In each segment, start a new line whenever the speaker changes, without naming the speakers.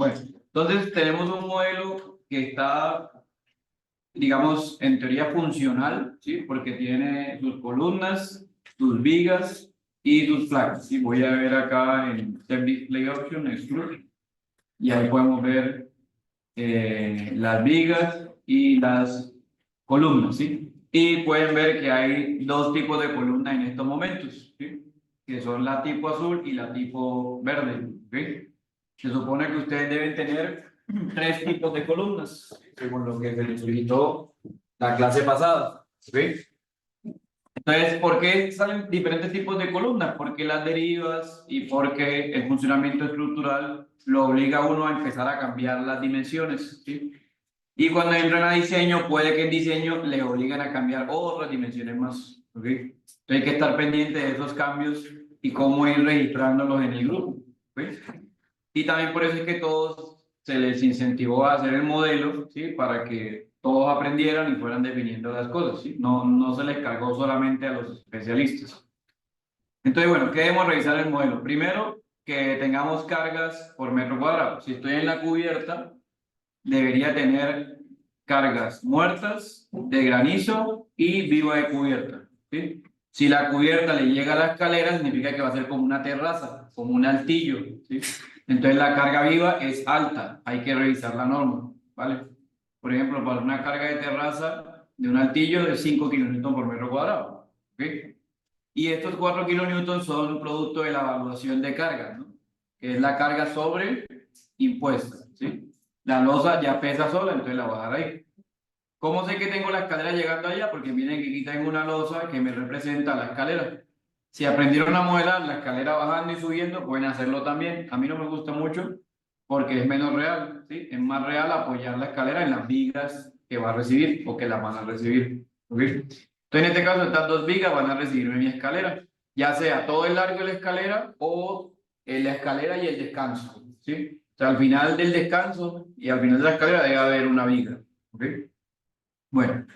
Bueno, entonces tenemos un modelo que está, digamos, en teoría funcional, ¿sí? Porque tiene sus columnas, sus vigas y sus placas, ¿sí? Voy a ver acá en Step Display Option, Extrude, y ahí podemos ver las vigas y las columnas, ¿sí? Y pueden ver que hay dos tipos de columnas en estos momentos, ¿sí? Que son la tipo azul y la tipo verde, ¿sí? Se supone que ustedes deben tener tres tipos de columnas, según lo que se les solicitó la clase pasada, ¿sí? Entonces, ¿por qué salen diferentes tipos de columnas? Porque las derivas y porque el funcionamiento estructural lo obliga a uno a empezar a cambiar las dimensiones, ¿sí? Y cuando entran a diseño, puede que en diseño le obliguen a cambiar otras dimensiones más, ¿ok? Entonces hay que estar pendiente de esos cambios y cómo ir registrándolos en el grupo, ¿ok? Y también por eso es que todos se les incentivó a hacer el modelo, ¿sí? Para que todos aprendieran y fueran definiendo las cosas, ¿sí? No se les cargó solamente a los especialistas. Entonces, bueno, ¿qué debemos revisar el modelo? Primero, que tengamos cargas por metro cuadrado. Si estoy en la cubierta, debería tener cargas muertas, de granizo y viva de cubierta, ¿sí? Si la cubierta le llega a la escalera, significa que va a ser como una terraza, como un altillo, ¿sí? Entonces la carga viva es alta, hay que revisar la norma, ¿vale? Por ejemplo, para una carga de terraza de un altillo de 5 kilonewton por metro cuadrado, ¿ok? Y estos 4 kilonewton son producto de la evaluación de carga, ¿no? Que es la carga sobre impuesta, ¿sí? La losa ya pesa sola, entonces la voy a dar ahí. ¿Cómo sé que tengo la escalera llegando allá? Porque miren que aquí tengo una losa que me representa la escalera. Si aprendieron a modelar la escalera bajando y subiendo, pueden hacerlo también. A mí no me gusta mucho porque es menos real, ¿sí? Es más real apoyar la escalera en las vigas que va a recibir o que la van a recibir, ¿ok? Entonces, en este caso, estas dos vigas van a recibir mi escalera, ya sea todo el largo de la escalera o la escalera y el descanso, ¿sí? O sea, al final del descanso y al final de la escalera debe haber una viga, ¿ok? Bueno,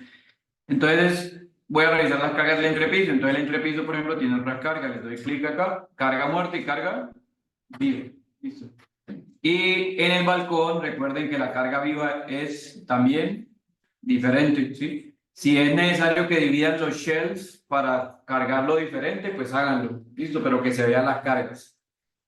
entonces voy a revisar las cargas del entrepiso. Entonces el entrepiso, por ejemplo, tiene otras cargas. Le doy clic acá, carga muerta y carga viva. Listo. Y en el balcón, recuerden que la carga viva es también diferente, ¿sí? Si es necesario que dividan los shells para cargarlo diferente, pues háganlo, listo, pero que se vean las cargas.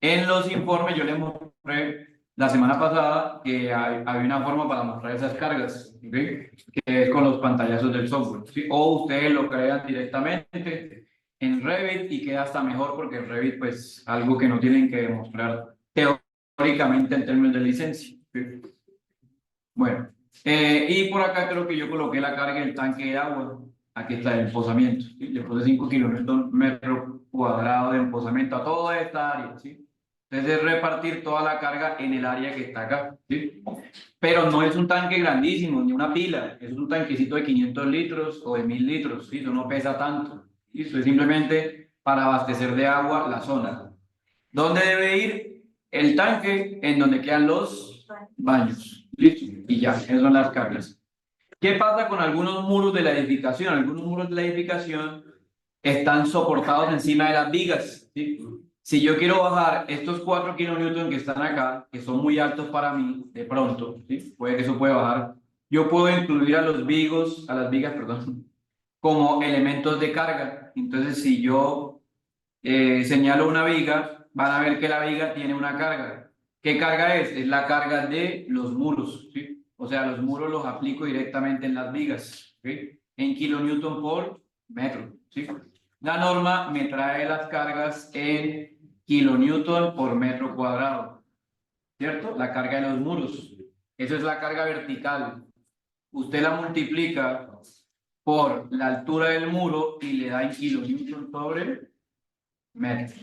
En los informes yo les mostré la semana pasada que hay una forma para mostrar esas cargas, ¿okay? Que es con los pantallazos del software, ¿sí? O ustedes lo crean directamente en Revit y queda hasta mejor porque en Revit pues algo que no tienen que demostrar teóricamente en términos de licencia. ¿Sí? Bueno, y por acá creo que yo coloqué la carga del tanque de agua. Aquí está el empozamiento. ¿Sí? Le puse 5 kilómetros metro cuadrado de empozamiento a toda esta área. ¿Sí? Entonces es repartir toda la carga en el área que está acá. ¿Sí? Pero no es un tanque grandísimo, ni una pila. Es un tanquecito de 500 litros o de 1000 litros. ¿Sí? Eso no pesa tanto. ¿Sí? Eso es simplemente para abastecer de agua la zona. ¿Dónde debe ir el tanque? En donde quedan los baños. Listo. Y ya, esas son las cargas. ¿Qué pasa con algunos muros de la edificación? Algunos muros de la edificación están soportados encima de las vigas, ¿sí? Si yo quiero bajar estos 4 kilonewton que están acá, que son muy altos para mí, de pronto, ¿sí? Puede que eso puede bajar. Yo puedo incluir a los vigos, a las vigas, perdón, como elementos de carga. Entonces, si yo señalo una viga, van a ver que la viga tiene una carga. ¿Qué carga es? Es la carga de los muros, ¿sí? O sea, los muros los aplico directamente en las vigas, ¿sí? En kilonewton por metro, ¿sí? La norma me trae las cargas en kilonewton por metro cuadrado, ¿cierto? La carga de los muros. Eso es la carga vertical. Usted la multiplica por la altura del muro y le da en kilonewton sobre metro.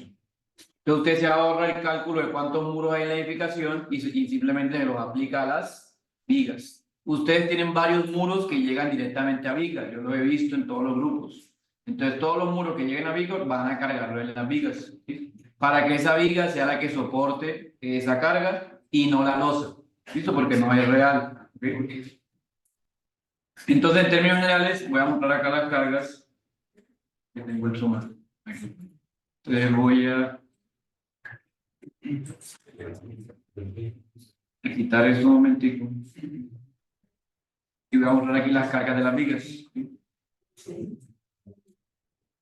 Entonces usted se ahorra el cálculo de cuántos muros hay en la edificación y simplemente se los aplica a las vigas. Ustedes tienen varios muros que llegan directamente a vigas, yo lo he visto en todos los grupos. Entonces todos los muros que lleguen a vigas van a cargarlo en las vigas, ¿sí? Para que esa viga sea la que soporte esa carga y no la losa, ¿listo? Porque no es real, ¿sí? Entonces en términos generales voy a mostrar acá las cargas que tengo el suma. Entonces voy a a quitar eso un momentico. Y voy a borrar aquí las cargas de las vigas. ¿Sí?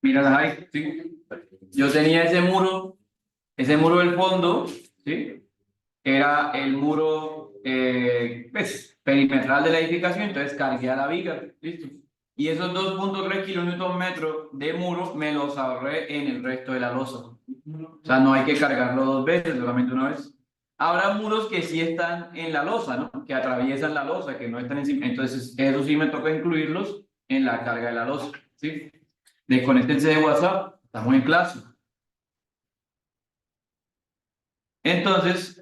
Míralas ahí, ¿sí? Yo tenía ese muro del fondo, ¿sí? Era el muro pues, perimetral de la edificación, entonces cargué a la viga, ¿listo? Y esos 2.3 kilonewton de muro me los ahorré en el resto de la losa. O sea, no hay que cargarlo dos veces, solamente una vez. Habrá muros que sí están en la losa, ¿no? Que atraviesan la losa, que no están encima. Entonces, eso sí me toca incluirlos en la carga de la losa, ¿sí? Desconéctense de WhatsApp, estamos en clase. Entonces,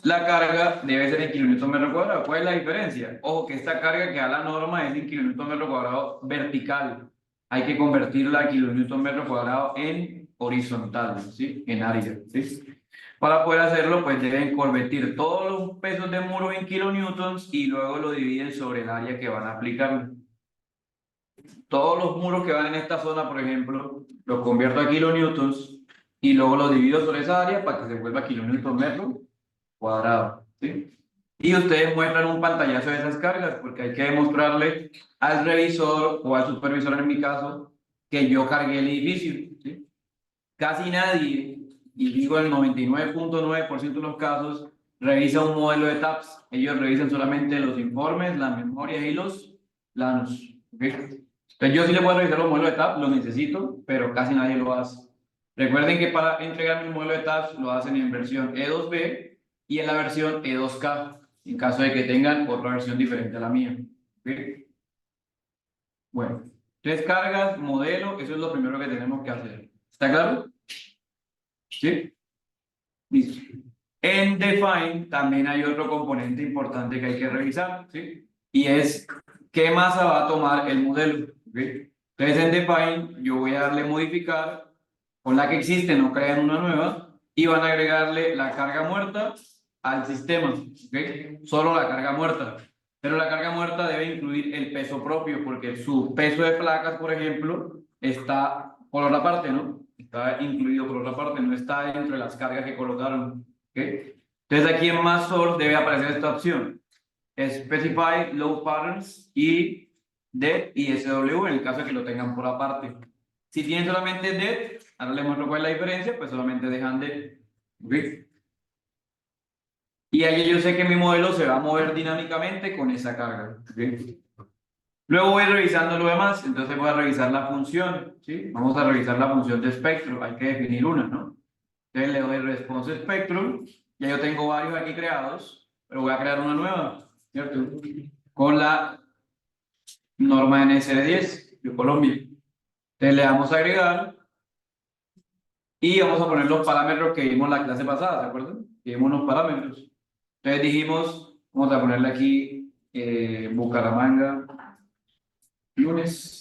la carga debe ser en kilonewton metro cuadrado. ¿Cuál es la diferencia? Ojo que esta carga que da la norma es en kilonewton metro cuadrado vertical. Hay que convertirla a kilonewton metro cuadrado en horizontal, ¿sí? En área, ¿sí? Para poder hacerlo, pues deben convertir todos los pesos de muro en kilonewtons y luego lo dividen sobre el área que van a aplicar. Todos los muros que van en esta zona, por ejemplo, los convierto a kilonewtons y luego los divido sobre esa área para que se vuelva kilonewton metro cuadrado, ¿sí? Y ustedes muestran un pantallazo de esas cargas porque hay que demostrarle al revisor o al supervisor en mi caso que yo cargué el edificio, ¿sí? Casi nadie, y digo el 99.9% de los casos, revisa un modelo de TAPS. Ellos revisan solamente los informes, las memorias y los planos, ¿ok? Entonces yo sí le puedo revisar los modelos de TAPS, lo necesito, pero casi nadie lo hace. Recuerden que para entregar mi modelo de TAPS lo hacen en versión E2B y en la versión E2K, en caso de que tengan otra versión diferente a la mía. ¿Okay? Bueno, entonces cargas, modelo, eso es lo primero que tenemos que hacer. ¿Está claro? ¿Sí? Listo. En Define también hay otro componente importante que hay que revisar, ¿sí? Y es qué masa va a tomar el modelo, ¿ok? Entonces en Define yo voy a darle modificar con la que existe, no crean una nueva, y van a agregarle la carga muerta al sistema, ¿ok? Solo la carga muerta. Pero la carga muerta debe incluir el peso propio, porque su peso de placas, por ejemplo, está por otra parte, ¿no? Está incluido por otra parte, no está dentro de las cargas que colocaron, ¿ok? Entonces aquí en Mass Source debe aparecer esta opción. Specify Load Patterns y DET y SW en el caso de que lo tengan por aparte. Si tienen solamente DET, ahora les muestro cuál es la diferencia, pues solamente dejan DET. ¿Okay? Y ahí yo sé que mi modelo se va a mover dinámicamente con esa carga. ¿Okay? Luego voy revisando lo demás, entonces voy a revisar la función. ¿Sí? Vamos a revisar la función de espectro, hay que definir una, ¿no? Entonces le doy response spectrum, ya yo tengo varios aquí creados, pero voy a crear una nueva, ¿cierto? Con la norma NSR10 de Colombia. Entonces le damos a agregar y vamos a poner los parámetros que vimos la clase pasada, ¿se acuerdan? Que vimos los parámetros. Entonces dijimos, vamos a ponerle aquí Bucaramanga, lunes.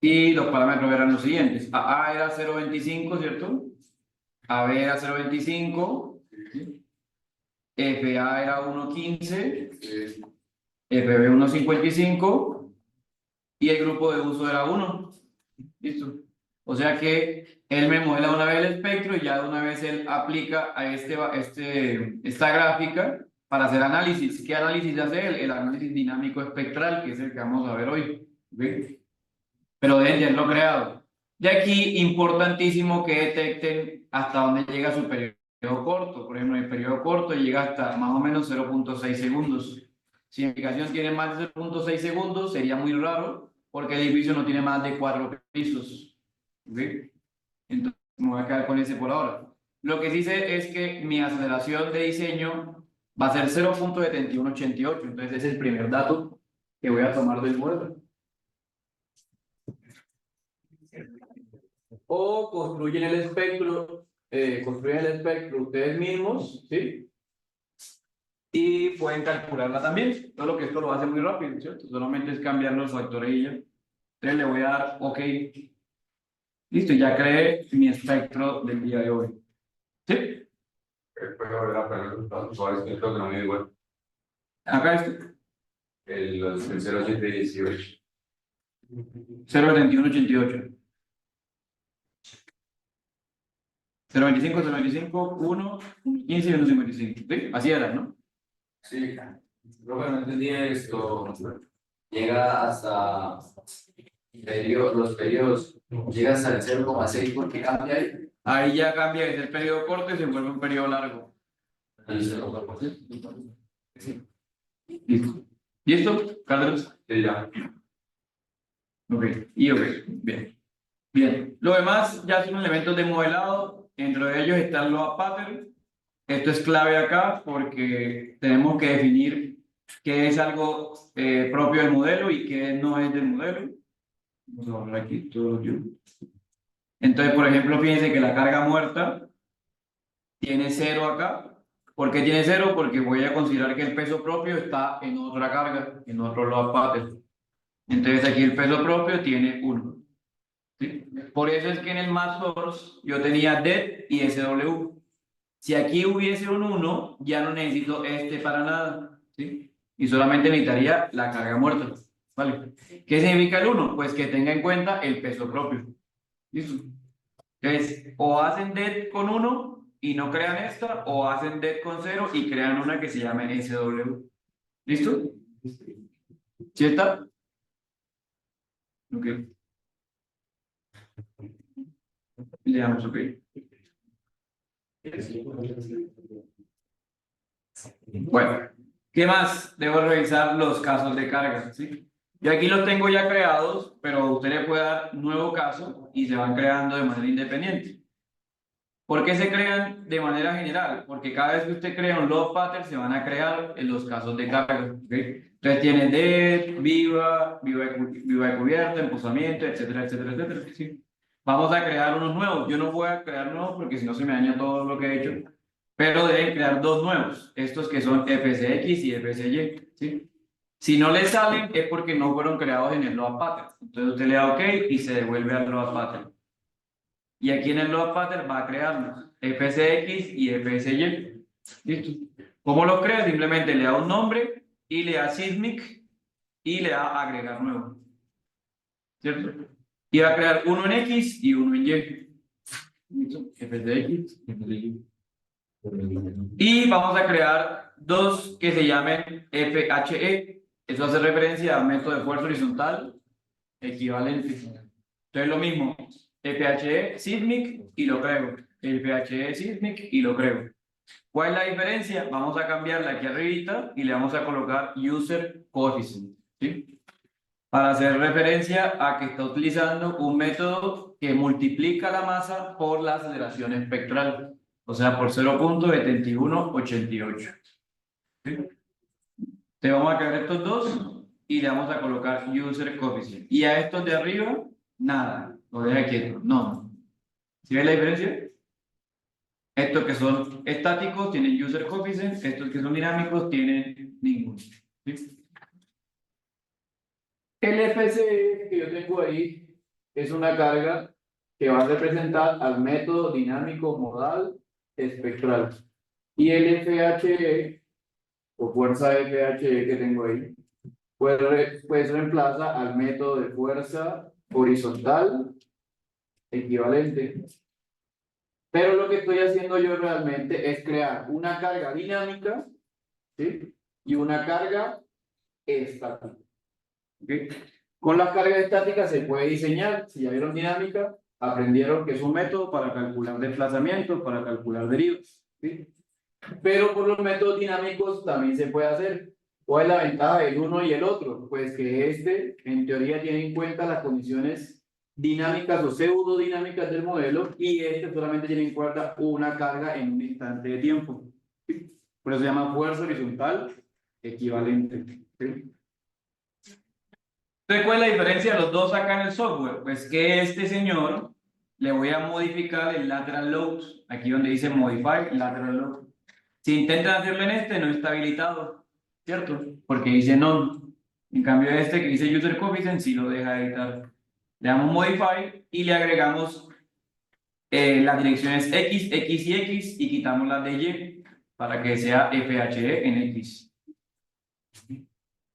Y los parámetros eran los siguientes. A era 0.25, ¿cierto? AB era 0.25. FA era 1.15. FB 1.55. Y el grupo de uso era 1. Listo. O sea que él me modela una vez el espectro y ya de una vez él aplica a esta gráfica para hacer análisis. ¿Qué análisis hace él? El análisis dinámico espectral, que es el que vamos a ver hoy. ¿Okay? Pero deben tenerlo creado. De aquí, importantísimo que detecten hasta dónde llega su periodo corto. Por ejemplo, el periodo corto llega hasta más o menos 0.6 segundos. Si la aplicación tiene más de 0.6 segundos, sería muy raro porque el edificio no tiene más de 4 pisos. ¿Okay? Entonces, me voy a quedar con ese por ahora. Lo que sí sé es que mi aceleración de diseño va a ser 0.7188. Entonces, ese es el primer dato que voy a tomar del modelo. O construyen el espectro ustedes mismos, ¿sí? Y pueden calcularla también, solo que esto lo hace muy rápido, ¿cierto? Solamente es cambiar los factores y ya. Entonces le voy a dar OK. Listo, ya creé mi espectro del día de hoy. ¿Sí?
Pero ver el resultado, igual es que creo que no me da igual.
Acá este.
El 0.718.
0.7188. 0.25, 0.25, 1, 15 y 1.55. ¿Sí? Así era, ¿no?
Sí, profe, no entendí esto. Llega hasta los periodos, llega hasta el 0,6 porque cambia ahí.
Ahí ya cambia de ser periodo corto y se vuelve un periodo largo.
Sí.
Listo. ¿Listo, Carlos?
Sí, ya.
Ok, y ok, bien. Bien, lo demás ya son elementos de modelado, dentro de ellos está el load pattern. Esto es clave acá porque tenemos que definir qué es algo propio del modelo y qué no es del modelo. Vamos a borrar aquí todos los yo. Entonces, por ejemplo, fíjense que la carga muerta tiene 0 acá. ¿Por qué tiene 0? Porque voy a considerar que el peso propio está en otra carga, en otro load pattern. Entonces aquí el peso propio tiene 1. ¿Sí? Por eso es que en el mass source yo tenía det y SW. Si aquí hubiese un 1, ya no necesito este para nada. ¿Sí? Y solamente necesitaría la carga muerta. ¿Vale? ¿Qué significa el 1? Pues que tenga en cuenta el peso propio. ¿Listo? Entonces, o hacen det con 1 y no crean esta, o hacen det con 0 y crean una que se llame SW. ¿Listo? ¿Sí está? Ok. Le damos ok. Bueno, ¿qué más? Debo revisar los casos de carga, ¿sí? Yo aquí los tengo ya creados, pero usted le puede dar nuevo caso y se van creando de manera independiente. ¿Por qué se crean de manera general? Porque cada vez que usted crea un load pattern se van a crear en los casos de carga, ¿ok? Entonces tiene det, viva de cubierta, empozamiento, etcétera, etcétera, etcétera, ¿sí? Vamos a crear unos nuevos. Yo no voy a crear nuevos porque si no se me daña todo lo que he hecho. Pero deben crear dos nuevos, estos que son FSX y FSY, ¿sí? Si no le salen es porque no fueron creados en el load pattern. Entonces usted le da OK y se devuelve al load pattern. Y aquí en el load pattern va a crearnos FSX y FSY. ¿Listo? ¿Cómo lo crea? Simplemente le da un nombre y le da Sysmic y le da agregar nuevo. ¿Cierto? Y va a crear uno en X y uno en Y. ¿Listo? FSX, FSY. Y vamos a crear dos que se llamen FHE. Eso hace referencia a método de fuerza horizontal equivalente. Entonces lo mismo, FHE Sysmic y lo creo. FHE Sysmic y lo creo. ¿Cuál es la diferencia? Vamos a cambiarla aquí arribita y le vamos a colocar User Coefficient, ¿sí? Para hacer referencia a que está utilizando un método que multiplica la masa por la aceleración espectral. O sea, por 0.7188. ¿Sí? Te vamos a crear estos dos y le vamos a colocar user coefficient. Y a estos de arriba, nada. Lo deja quieto. No. ¿Sí ves la diferencia? Estos que son estáticos tienen user coefficient. Estos que son dinámicos tienen ninguno. ¿Sí? El FCE que yo tengo ahí es una carga que va a representar al método dinámico modal espectral. Y el FHE, o fuerza FHE que tengo ahí, pues reemplaza al método de fuerza horizontal equivalente. Pero lo que estoy haciendo yo realmente es crear una carga dinámica, ¿sí? Y una carga estática. ¿Okay? Con las cargas estáticas se puede diseñar, si ya vieron dinámica, aprendieron que es un método para calcular desplazamientos, para calcular derivas, ¿sí? Pero por los métodos dinámicos también se puede hacer. ¿Cuál es la ventaja del uno y el otro? Pues que este, en teoría, tiene en cuenta las condiciones dinámicas o pseudodinámicas del modelo y este solamente tiene en cuenta una carga en un instante de tiempo. ¿Sí? Por eso se llama fuerza horizontal equivalente. ¿Sí? Entonces, ¿cuál es la diferencia de los dos acá en el software? Pues que este señor le voy a modificar el lateral load, aquí donde dice modify lateral load. Si intentan hacerlo en este, no está habilitado, ¿cierto? Porque dice no. En cambio, este que dice user coefficient, sí lo deja editar. Le damos modify y le agregamos las direcciones X, X y X y quitamos las de Y para que sea FHE en X.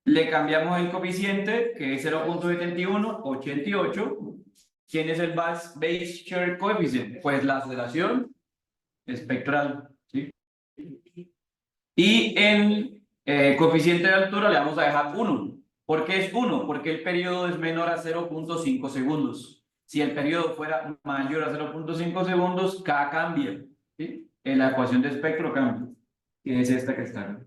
Le cambiamos el coeficiente, que es 0.7188. ¿Quién es el base share coefficient? Pues la aceleración espectral, ¿sí? Y en coeficiente de altura le vamos a dejar 1. ¿Por qué es 1? Porque el periodo es menor a 0.5 segundos. Si el periodo fuera mayor a 0.5 segundos, K cambia, ¿sí? En la ecuación de espectro cambia, que es esta que está acá.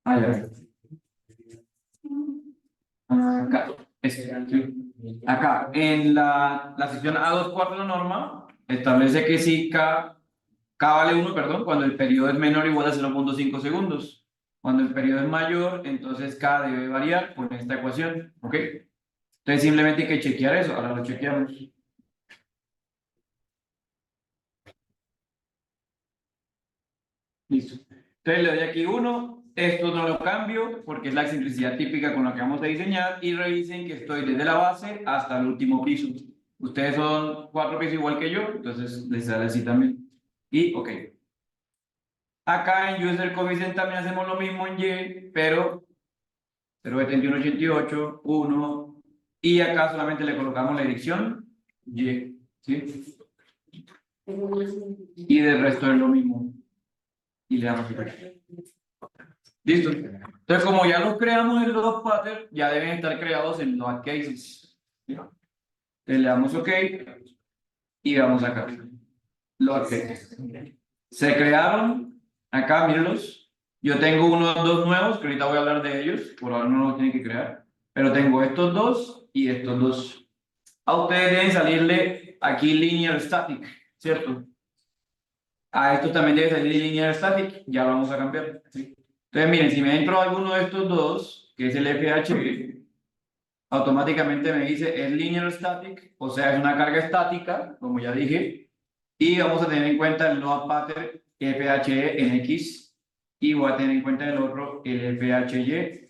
Ah, ya. Acá, acá, en la sección A2 de la norma, establece que si K vale 1, perdón, cuando el periodo es menor o igual a 0.5 segundos. Cuando el periodo es mayor, entonces K debe variar con esta ecuación, ¿ok? Entonces simplemente hay que chequear eso, ahora lo chequeamos. Listo. Entonces le doy aquí 1, esto no lo cambio porque es la excentricidad típica con la que vamos a diseñar y revisen que estoy desde la base hasta el último piso. Ustedes son 4 pisos igual que yo, entonces les sale así también. Y ok. Acá en user coefficient también hacemos lo mismo en Y, pero 0.7188, 1, y acá solamente le colocamos la dirección Y, ¿sí? Y del resto es lo mismo. Y le damos aquí. Listo. Entonces, como ya los creamos en los patterns, ya deben estar creados en load cases. ¿Sí? Entonces le damos OK y vamos acá. Load cases. Se crearon. Acá, mírenlos. Yo tengo unos dos nuevos, que ahorita voy a hablar de ellos. Por ahora no los tienen que crear. Pero tengo estos dos y estos dos. A ustedes deben salirle aquí linear static, ¿cierto? A esto también debe salir linear static. Ya lo vamos a cambiar. ¿Sí? Entonces, miren, si me entro a alguno de estos dos, que es el FH, automáticamente me dice es linear static, o sea, es una carga estática, como ya dije, y vamos a tener en cuenta el load pattern FHE en X, y voy a tener en cuenta el otro, el FHE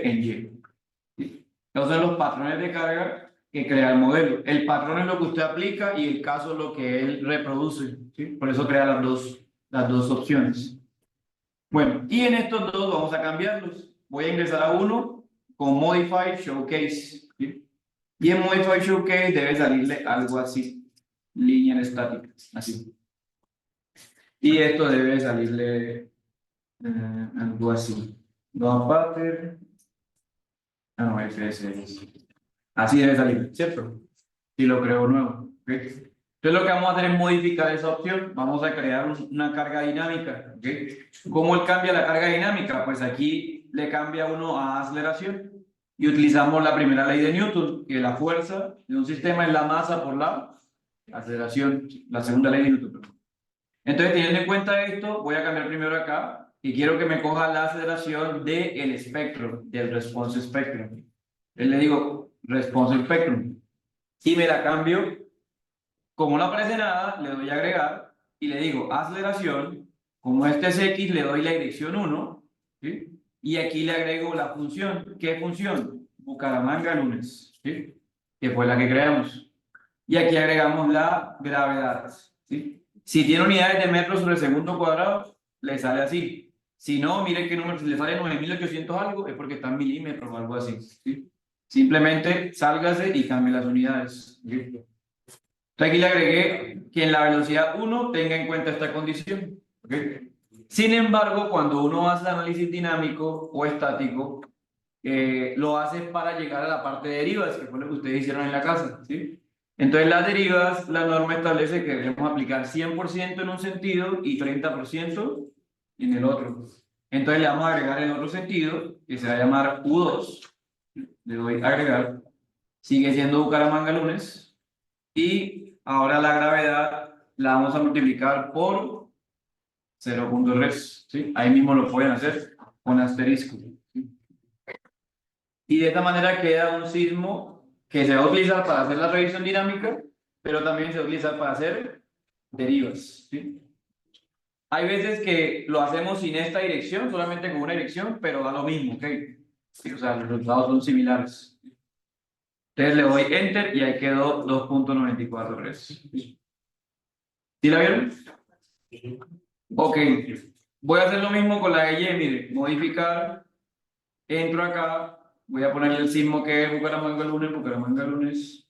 en Y. ¿Sí? Esos son los patrones de carga que crea el modelo. El patrón es lo que usted aplica y el caso es lo que él reproduce. ¿Sí? Por eso crea las dos opciones. Bueno, y en estos dos vamos a cambiarlos. Voy a ingresar a uno con Modify Showcase. ¿Sí? Y en Modify Showcase debe salirle algo así. Linear Static. Así. Y esto debe salirle algo así. No pattern. Ah, no, FS. Así debe salir, ¿cierto? Si lo creo nuevo. ¿Okay? Entonces lo que vamos a hacer es modificar esa opción. Vamos a crear una carga dinámica. ¿Okay? ¿Cómo él cambia la carga dinámica? Pues aquí le cambia uno a aceleración. Y utilizamos la primera ley de Newton, que la fuerza de un sistema es la masa por la aceleración. La segunda ley de Newton. Entonces, teniendo en cuenta esto, voy a cambiar primero acá. Y quiero que me coja la aceleración del espectro, del response spectrum. Entonces le digo response spectrum. Y me la cambio. Como no aparece nada, le doy a agregar y le digo aceleración. Como este es X, le doy la dirección 1. ¿Sí? Y aquí le agrego la función. ¿Qué función? Bucaramanga lunes. ¿Sí? Que fue la que creamos. Y aquí agregamos la gravedad. ¿Sí? Si tiene unidades de metros sobre segundo cuadrado, le sale así. Si no, mire qué número, si le sale 9800 algo, es porque está en milímetros o algo así. ¿Sí? Simplemente sálgase y cambie las unidades. ¿Sí? Entonces aquí le agregué que en la velocidad 1 tenga en cuenta esta condición. ¿Okay? Sin embargo, cuando uno hace análisis dinámico o estático, lo hace para llegar a la parte de derivas, que fue lo que ustedes hicieron en la casa. ¿Sí? Entonces las derivas, la norma establece que debemos aplicar 100% en un sentido y 30% en el otro. Entonces le vamos a agregar el otro sentido, que se va a llamar U2. Le doy a agregar. Sigue siendo Bucaramanga lunes. Y ahora la gravedad la vamos a multiplicar por 0.3. ¿Sí? Ahí mismo lo pueden hacer con asterisco. ¿Sí? Y de esta manera queda un sismo que se va a utilizar para hacer la revisión dinámica, pero también se va a utilizar para hacer derivas. ¿Sí? Hay veces que lo hacemos sin esta dirección, solamente con una dirección, pero da lo mismo, ¿ok? Sí, o sea, los resultados son similares. Entonces le doy Enter y ahí quedó 2.943. ¿Sí la vieron? Ok, voy a hacer lo mismo con la de Y, mire, modificar, entro acá, voy a ponerle el sismo que es Bucaramanga lunes,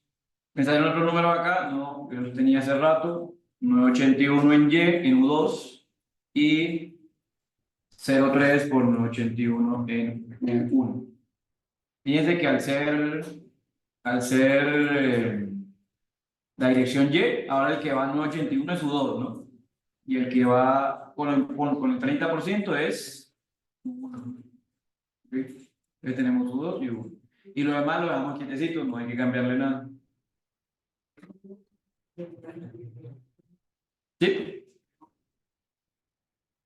¿me sale otro número acá? No, yo lo tenía hace rato, 981 en Y, en U2, y 0,3 por 981 en U1. Fíjense que al ser la dirección Y, ahora el que va a 981 es U2, ¿no? Y el que va con el 30% es U1. ¿Ok? Entonces tenemos U2 y U1. Y lo demás lo dejamos quietecito, no hay que cambiarle nada. ¿Sí?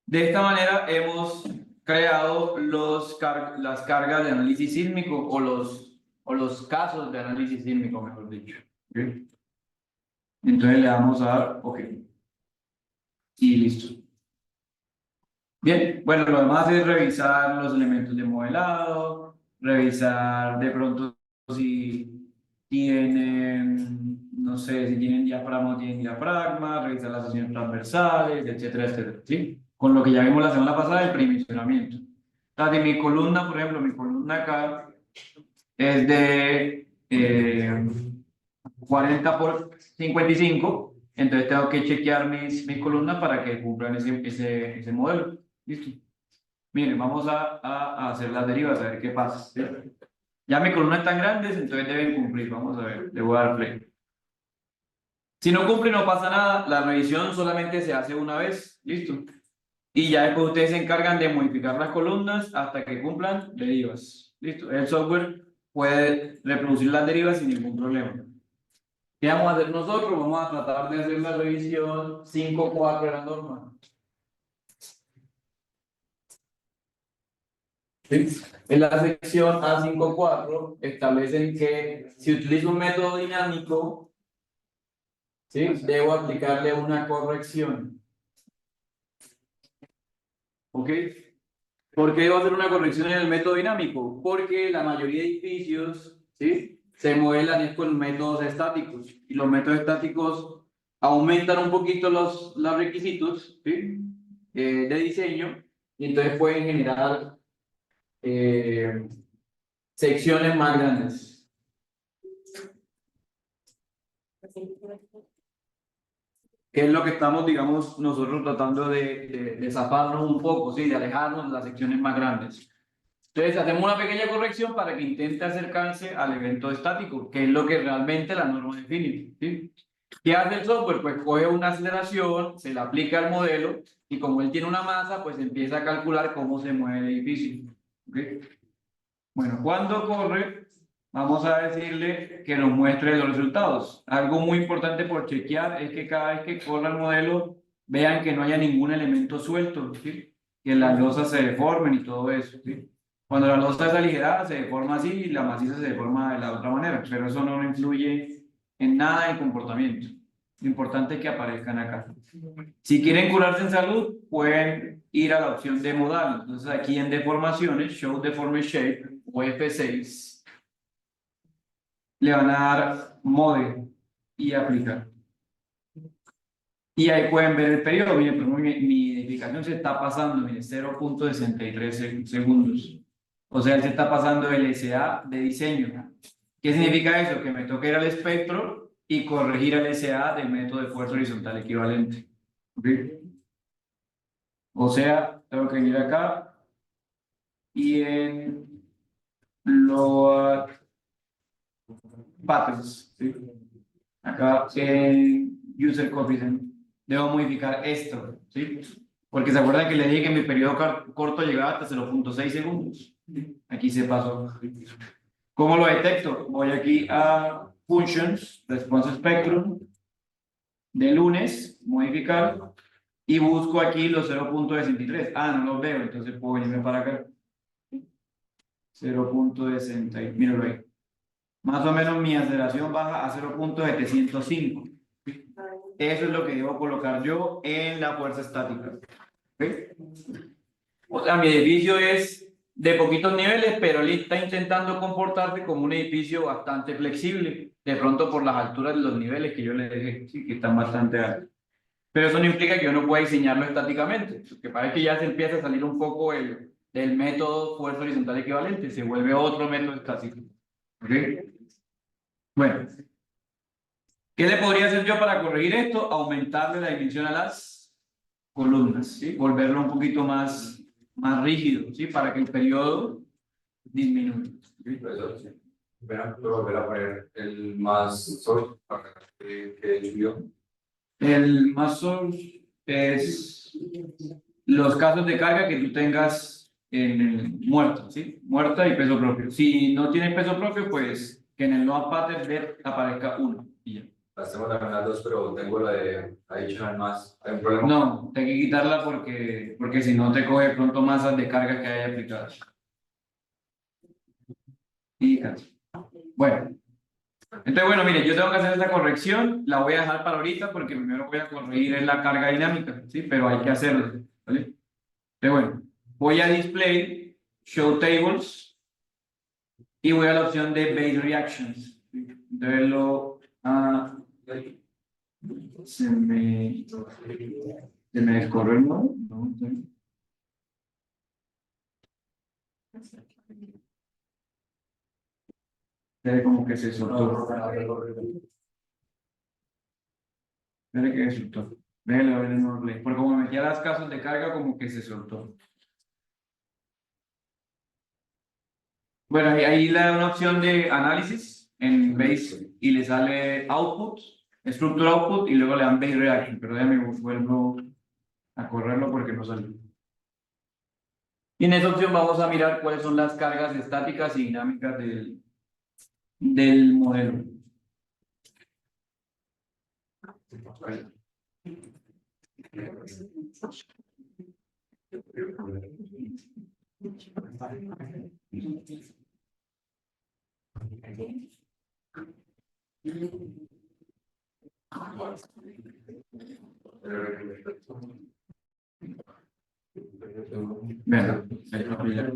De esta manera hemos creado las cargas de análisis sísmico o los casos de análisis sísmico, mejor dicho. ¿Ok? Entonces le damos a dar OK. Y listo. Bien, bueno, lo demás es revisar los elementos de modelado, revisar de pronto si tienen, no sé, si tienen diafragma o tienen diafragma, revisar las secciones transversales, etcétera, etcétera, ¿sí? Con lo que ya vimos la semana pasada, el predimensionamiento. De mi columna, por ejemplo, mi columna acá es de 40 por 55, entonces tengo que chequear mis columnas para que cumplan ese modelo. Listo. Miren, vamos a hacer las derivas, a ver qué pasa. ¿Sí? Ya mis columnas están grandes, entonces deben cumplir. Vamos a ver, le voy a dar play. Si no cumple, no pasa nada. La revisión solamente se hace una vez. Listo. Y ya después ustedes se encargan de modificar las columnas hasta que cumplan derivas. Listo. El software puede reproducir las derivas sin ningún problema. ¿Qué vamos a hacer nosotros? Vamos a tratar de hacer la revisión 5.4 de la norma. ¿Sí? En la sección A5.4 establecen que si utilizo un método dinámico, ¿sí? Debo aplicarle una corrección. ¿Ok? ¿Por qué debo hacer una corrección en el método dinámico? Porque la mayoría de edificios, ¿sí? Se modelan con métodos estáticos y los métodos estáticos aumentan un poquito los requisitos, ¿sí? De diseño y entonces pueden generar secciones más grandes. ¿Qué es lo que estamos, digamos, nosotros tratando de zafarnos un poco, ¿sí? De alejarnos de las secciones más grandes? Entonces hacemos una pequeña corrección para que intente acercarse al evento estático, que es lo que realmente la norma define, ¿sí? ¿Qué hace el software? Pues coge una aceleración, se la aplica al modelo y como él tiene una masa, pues empieza a calcular cómo se mueve el edificio. ¿Okay? Bueno, cuando corre, vamos a decirle que nos muestre los resultados. Algo muy importante por chequear es que cada vez que corra el modelo, vean que no haya ningún elemento suelto, ¿sí? Que las losas se deformen y todo eso, ¿sí? Cuando la losa es aligerada, se deforma así y la maciza se deforma de la otra manera, pero eso no influye en nada del comportamiento. Lo importante es que aparezcan acá. Si quieren curarse en salud, pueden ir a la opción de modal. Entonces aquí en deformaciones, Show Deformed Shape o F6, le van a dar Mode y aplicar. Y ahí pueden ver el periodo. Miren, pero mi edificación se está pasando, miren, 0.63 segundos. O sea, se está pasando el SA de diseño. ¿Qué significa eso? Que me toca ir al espectro y corregir el SA del método de fuerza horizontal equivalente. ¿Okay? O sea, tengo que ir acá y en Load Patterns, ¿sí? Acá en User Coefficient debo modificar esto, ¿sí? Porque se acuerdan que le dije que mi periodo corto llegaba hasta 0.6 segundos. Aquí se pasó. ¿Cómo lo detecto? Voy aquí a Functions, Response Spectrum, de lunes, modificar, y busco aquí los 0.63. Ah, no los veo, entonces puedo venirme para acá. 0.60, míralo ahí. Más o menos mi aceleración baja a 0.705. Eso es lo que debo colocar yo en la fuerza estática. ¿Okay? O sea, mi edificio es de poquitos niveles, pero él está intentando comportarse como un edificio bastante flexible, de pronto por las alturas de los niveles que yo le dejé, sí, que están bastante altos. Pero eso no implica que yo no pueda diseñarlo estáticamente. Lo que pasa es que ya se empieza a salir un poco del método fuerza horizontal equivalente, se vuelve otro método estático. ¿Ok? Bueno, ¿qué le podría hacer yo para corregir esto? Aumentarle la dimensión a las columnas, ¿sí? Volverlo un poquito más rígido, ¿sí? Para que el periodo disminuya. ¿Sí?
Profesor, sí. Puedo volver a poner el más source para que subió.
El más source es los casos de carga que tú tengas en el muerta, ¿sí? Muerta y peso propio. Si no tienes peso propio, pues que en el load pattern ver aparezca uno y ya.
Las tengo también las dos, pero tengo la de adicional más. ¿Hay un problema?
No, hay que quitarla porque si no te coge de pronto masas de carga que hay aplicadas. Fíjate. Bueno. Entonces, bueno, mire, yo tengo que hacer esta corrección, la voy a dejar para ahorita porque primero voy a corregir en la carga dinámica, ¿sí? Pero hay que hacerlo, ¿vale? Entonces, bueno, voy a display, show tables y voy a la opción de base reactions. ¿Sí? Entonces se me descorrió el modo, ¿no? Como que se soltó. Espere que se soltó. Déjelo ver el nuevo play. Porque como me metía las casos de carga, como que se soltó. Bueno, ahí le da una opción de análisis en base y le sale output, structure output y luego le dan base reaction. Pero déjame vuelvo a correrlo porque no salió. Y en esa opción vamos a mirar cuáles son las cargas estáticas y dinámicas del modelo. Vean, ahí va a mirar.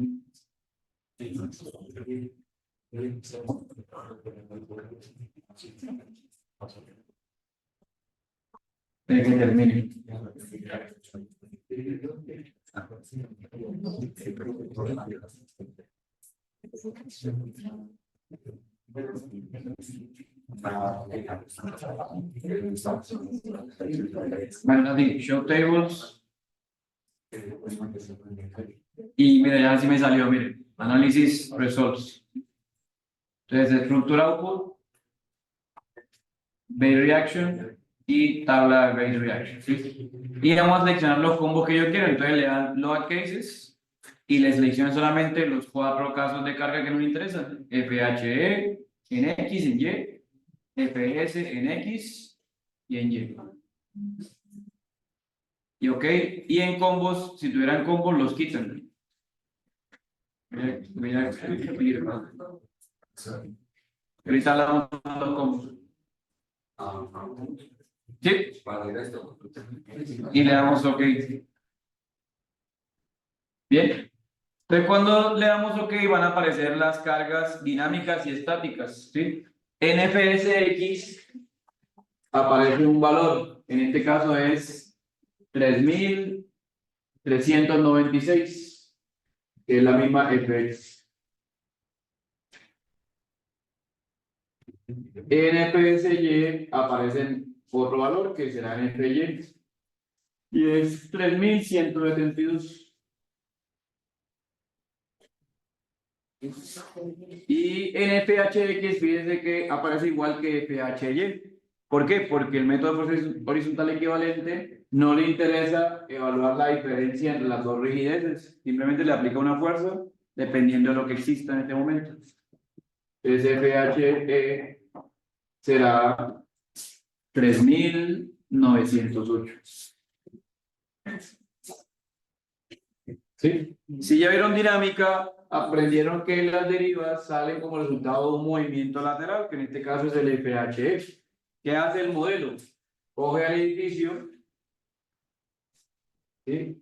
De que termine. Bueno, así, show tables. Y mira, ya así me salió, mire, análisis results. Entonces, structure output, base reaction y tabla de base reaction. ¿Sí? Y vamos a seleccionar los combos que yo quiero. Entonces le dan load cases y le selecciono solamente los 4 casos de carga que nos interesan: FHE en X, en Y, FS en X y en Y. Y ok, y en combos, si tuvieran combos, los quitan. Voy a escribir, ¿no? Ahorita hablamos de los combos. ¿Sí? Y le damos OK. Bien. Entonces, cuando le damos OK, van a aparecer las cargas dinámicas y estáticas. ¿Sí? En FSX aparece un valor. En este caso es 3396, que es la misma FX. En FSY aparecen otro valor que será en FY y es 3172. Y en FHX, fíjense que aparece igual que FHY. ¿Por qué? Porque el método de fuerza horizontal equivalente no le interesa evaluar la diferencia entre las dos rigideces, simplemente le aplica una fuerza dependiendo de lo que exista en este momento. Entonces FHE será 3908. ¿Sí? Si ya vieron dinámica, aprendieron que las derivas salen como resultado de un movimiento lateral, que en este caso es el FHE. ¿Qué hace el modelo? Coge al edificio, ¿sí?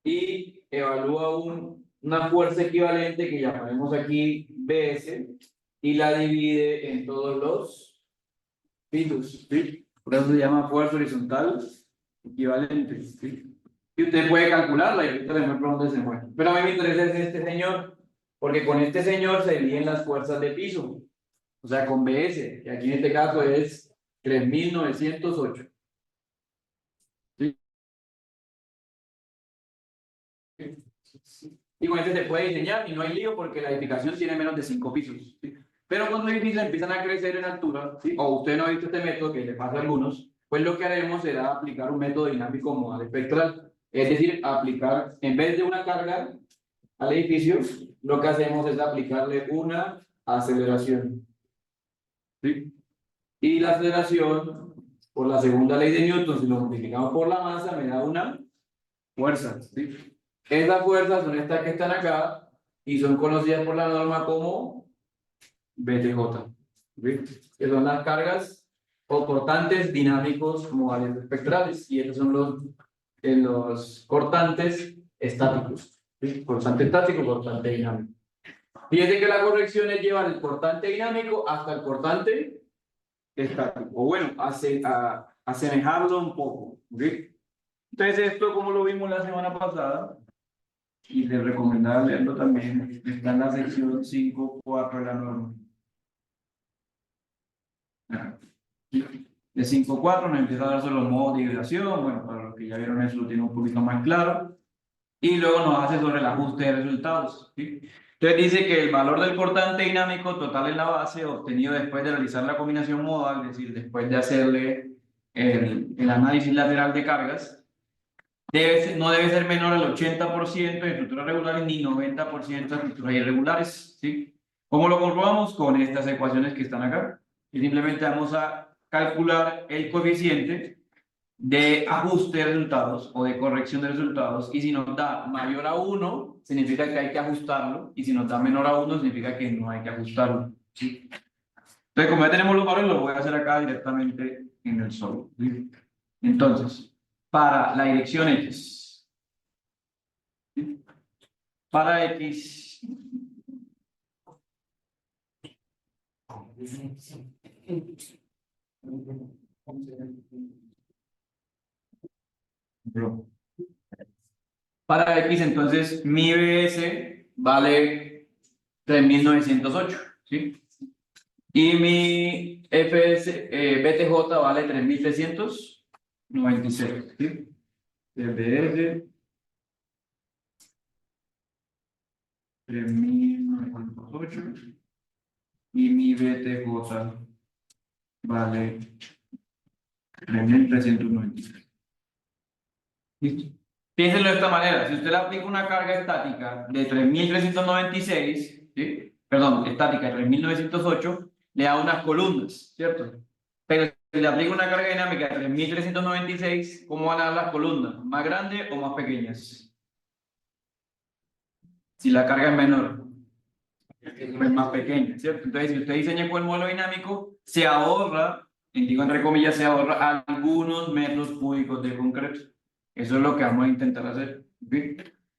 Y evalúa una fuerza equivalente que llamaremos aquí BS y la divide en todos los pisos, ¿sí? Por eso se llama fuerza horizontal equivalente, ¿sí? Y usted puede calcularla y ahorita le muestro dónde se mueve. Pero a mí me interesa es este señor, porque con este señor se dividen las fuerzas de piso. O sea, con BS, que aquí en este caso es 3908. ¿Sí? Y con este se puede diseñar y no hay lío porque la edificación tiene menos de 5 pisos. ¿Sí? Pero cuando los edificios empiezan a crecer en altura, ¿sí? O usted no ha visto este método que le pasa a algunos, pues lo que haremos será aplicar un método dinámico modal espectral. Es decir, aplicar, en vez de una carga al edificio, lo que hacemos es aplicarle una aceleración. ¿Sí? Y la aceleración, por la segunda ley de Newton, si lo multiplicamos por la masa, me da una fuerza. ¿Sí? Esas fuerzas son estas que están acá y son conocidas por la norma como BTJ. ¿Sí? Que son las cargas o cortantes dinámicos modales espectrales. Y estos son los cortantes estáticos. ¿Sí? Cortante estático, cortante dinámico. Fíjense que la corrección es llevar el cortante dinámico hasta el cortante estático. O bueno, asemejarlo un poco. ¿Sí? Entonces, esto, como lo vimos la semana pasada, y les recomendaba leerlo también, está en la sección 5.4 de la norma. De 5.4 nos empieza a dar sobre los modos de hidratación. Bueno, para los que ya vieron eso lo tiene un poquito más claro. Y luego nos hace sobre el ajuste de resultados. ¿Sí? Entonces dice que el valor del cortante dinámico total en la base, obtenido después de realizar la combinación modal, es decir, después de hacerle el análisis lateral de cargas, no debe ser menor al 80% de estructuras regulares ni 90% de estructuras irregulares. ¿Sí? ¿Cómo lo comprobamos? Con estas ecuaciones que están acá. Y simplemente vamos a calcular el coeficiente de ajuste de resultados o de corrección de resultados, y si nos da mayor a 1, significa que hay que ajustarlo, y si nos da menor a 1, significa que no hay que ajustarlo. ¿Sí? Entonces, como ya tenemos los valores, lo voy a hacer acá directamente en el solo. ¿Sí? Entonces, para la dirección X, ¿sí? Para X, para X, entonces mi BS vale 3908, ¿sí? Y mi BTJ vale 3396, ¿sí? El BS 3908 y mi BTJ vale 3396. ¿Listo? Piénsenlo de esta manera: si usted le aplica una carga estática de 3396, ¿sí? Perdón, estática de 3908, le da unas columnas, ¿cierto? Pero si le aplica una carga dinámica de 3396, ¿cómo van a dar las columnas? ¿Más grandes o más pequeñas? Si la carga es menor, pues más pequeña, ¿cierto? Entonces, si usted diseña con el modelo dinámico, se ahorra, digo entre comillas, se ahorra algunos metros cúbicos de concreto. Eso es lo que vamos a intentar hacer. ¿Sí?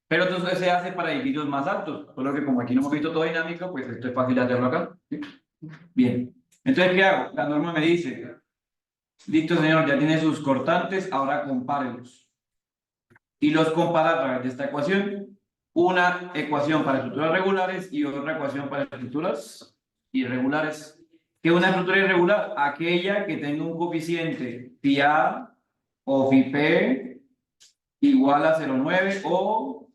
Pero entonces se hace para edificios más altos, solo que como aquí no hemos visto todo dinámico, pues esto es fácil de hacerlo acá. ¿Sí? Bien, entonces, ¿qué hago? La norma me dice: listo, señor, ya tiene sus cortantes, ahora compárelos. Y los compara a través de esta ecuación. Una ecuación para estructuras regulares y otra ecuación para estructuras irregulares. ¿Qué es una estructura irregular? Aquella que tenga un coeficiente phi A o phi P igual a 0,9 o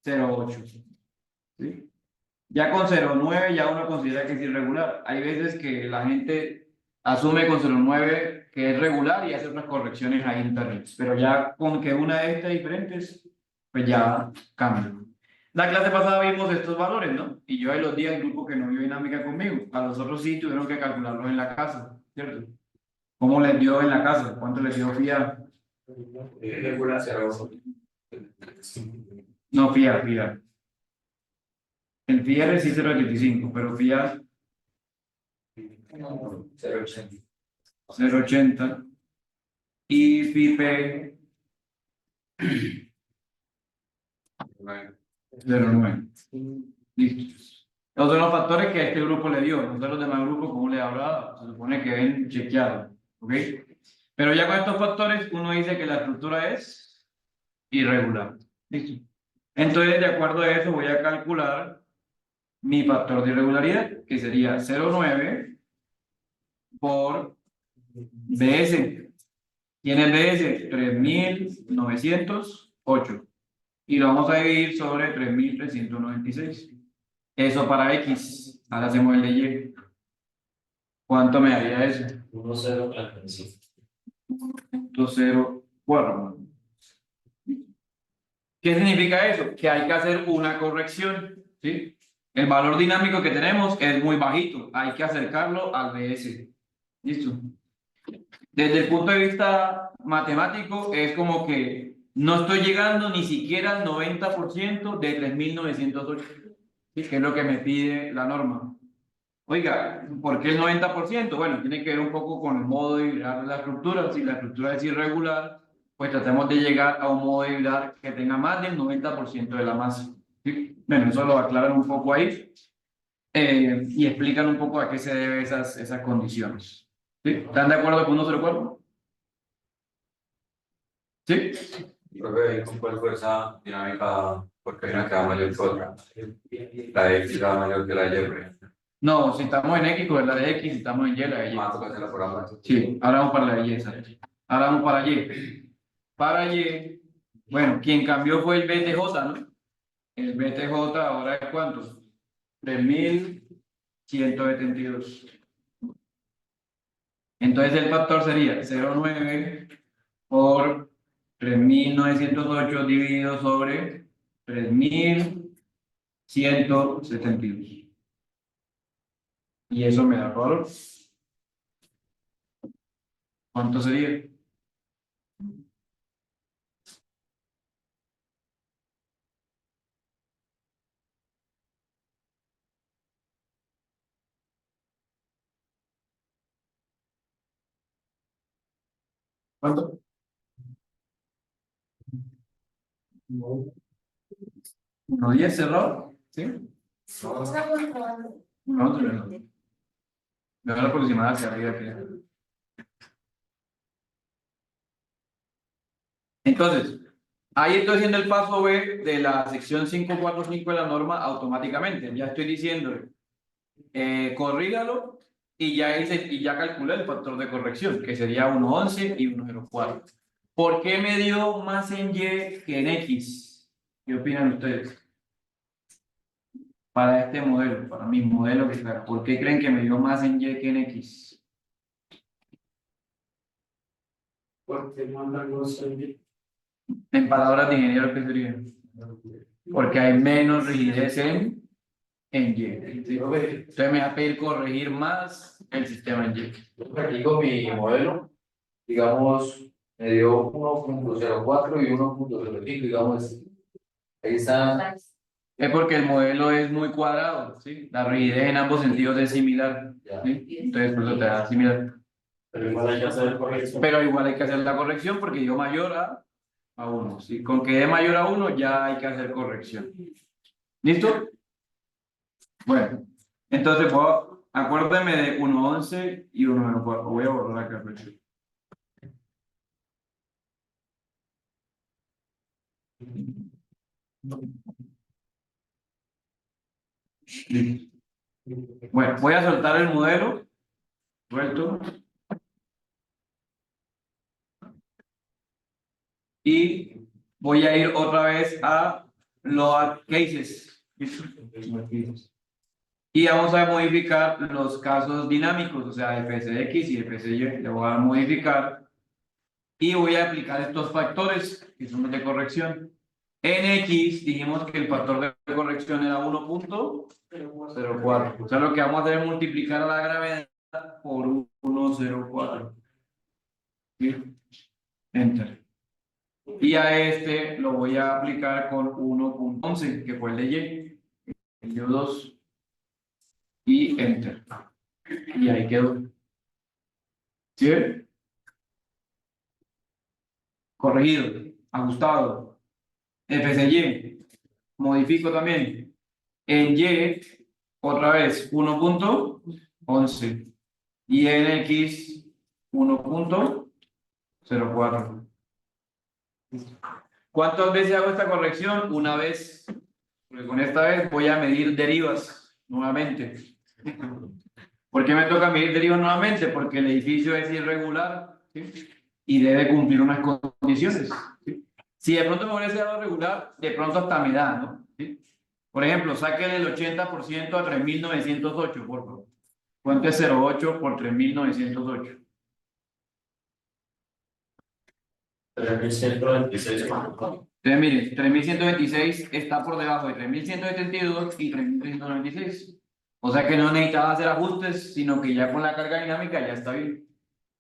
0,8. ¿Sí? Ya con 0,9 ya uno considera que es irregular. Hay veces que la gente asume con 0,9 que es regular y hace unas correcciones ahí internas. Pero ya con que una de estas diferentes, pues ya cambia. La clase pasada vimos estos valores, ¿no? Y yo ahí los di al grupo que no vio dinámica conmigo. A los otros sí tuvieron que calcularlos en la casa, ¿cierto? ¿Cómo les dio en la casa? ¿Cuánto les dio FIA? No, FIA. El FIA sí 0,85, pero FIA 0,80. Y FIPE 0,9. Listo. Esos son los factores que a este grupo le dio. No sé los demás grupos cómo le habrá, se supone que ven chequeado. ¿Ok? Pero ya con estos factores uno dice que la estructura es irregular. ¿Listo? Entonces, de acuerdo a eso, voy a calcular mi factor de irregularidad, que sería 0,9 por BS. Tiene BS 3908 y lo vamos a dividir sobre 3396. Eso para X. Ahora hacemos el de Y. ¿Cuánto me daría eso?
1,045.
0,4. ¿Qué significa eso? Que hay que hacer una corrección, ¿sí? El valor dinámico que tenemos es muy bajito, hay que acercarlo al BS. ¿Listo? Desde el punto de vista matemático, es como que no estoy llegando ni siquiera al 90% de 3908, ¿sí? Que es lo que me pide la norma. Oiga, ¿por qué el 90%? Bueno, tiene que ver un poco con el modo de vibrar de la estructura. Si la estructura es irregular, pues tratemos de llegar a un modo de vibrar que tenga más del 90% de la masa. ¿Sí? Bueno, eso lo aclaran un poco ahí y explican un poco a qué se deben esas condiciones. ¿Sí? ¿Están de acuerdo con 104? ¿Sí?
Profe, ¿y con cuál fuerza dinámica? Porque hay una que da mayor que otra. La de X da mayor que la de Y, por ejemplo.
No, si estamos en X, pues la de X, si estamos en Y, la de Y.
Más toca hacerla por ambas.
Sí, ahora vamos para la de Y, ¿sabes? Ahora vamos para Y. Para Y, bueno, quien cambió fue el BTJ, ¿no? El BTJ ahora es ¿cuánto? 3172. Entonces el factor sería 0,9 por 3908 dividido sobre 3172. Y eso me da valor. ¿Cuánto sería? ¿Cuánto? ¿No 10 cerrado? ¿Sí? No, me da la aproximada hacia arriba. Entonces, ahí estoy haciendo el paso B de la sección 545 de la norma automáticamente. Ya estoy diciéndole, corrígalo y ya calculé el factor de corrección, que sería 1,11 y 1,04. ¿Por qué me dio más en Y que en X? ¿Qué opinan ustedes? Para este modelo, para mi modelo que está. ¿Por qué creen que me dio más en Y que en X?
Porque mandan los
En palabras de ingeniero, ¿qué sería? Porque hay menos rigidez en Y. ¿Sí? Entonces me va a pedir corregir más el sistema en Y.
Aquí con mi modelo, digamos, me dio 1,04 y 1,05, digamos, ahí está.
Es porque el modelo es muy cuadrado, ¿sí? La rigidez en ambos sentidos es similar, ¿sí? Entonces por eso te da similar.
Pero igual hay que hacer corrección.
Pero igual hay que hacer la corrección porque dio mayor a 1. ¿Sí? Con que dé mayor a 1 ya hay que hacer corrección. ¿Listo? Bueno, entonces acuérdame de 1,11 y 1,04. Voy a borrar acá. Listo. Bueno, voy a soltar el modelo. Suelto. Y voy a ir otra vez a load cases. Y vamos a modificar los casos dinámicos, o sea, FSX y FSY. Le voy a modificar y voy a aplicar estos factores que son los de corrección. En X dijimos que el factor de corrección era 1,04. O sea, lo que vamos a hacer es multiplicar a la gravedad por 1,04. ¿Sí? Enter. Y a este lo voy a aplicar con 1,11, que fue el de Y. El dio 2. Y enter. Y ahí quedó. ¿Sí? Corregido, ajustado. FSY. Modifico también. En Y, otra vez, 1,11. Y en X, 1,04. 0,4. ¿Cuántas veces hago esta corrección? Una vez. Porque con esta vez voy a medir derivas nuevamente. ¿Por qué me toca medir derivas nuevamente? Porque el edificio es irregular, ¿sí? Y debe cumplir unas condiciones, ¿sí? Si de pronto me hubiese dado regular, de pronto hasta me da, ¿no? ¿Sí? Por ejemplo, saquen el 80% a 3.908, por favor. ¿Cuánto es 0,8 por 3.908?
3.126.
Entonces, miren, 3.126 está por debajo de 3.172 y 3.396. O sea que no necesitaba hacer ajustes, sino que ya con la carga dinámica ya está bien.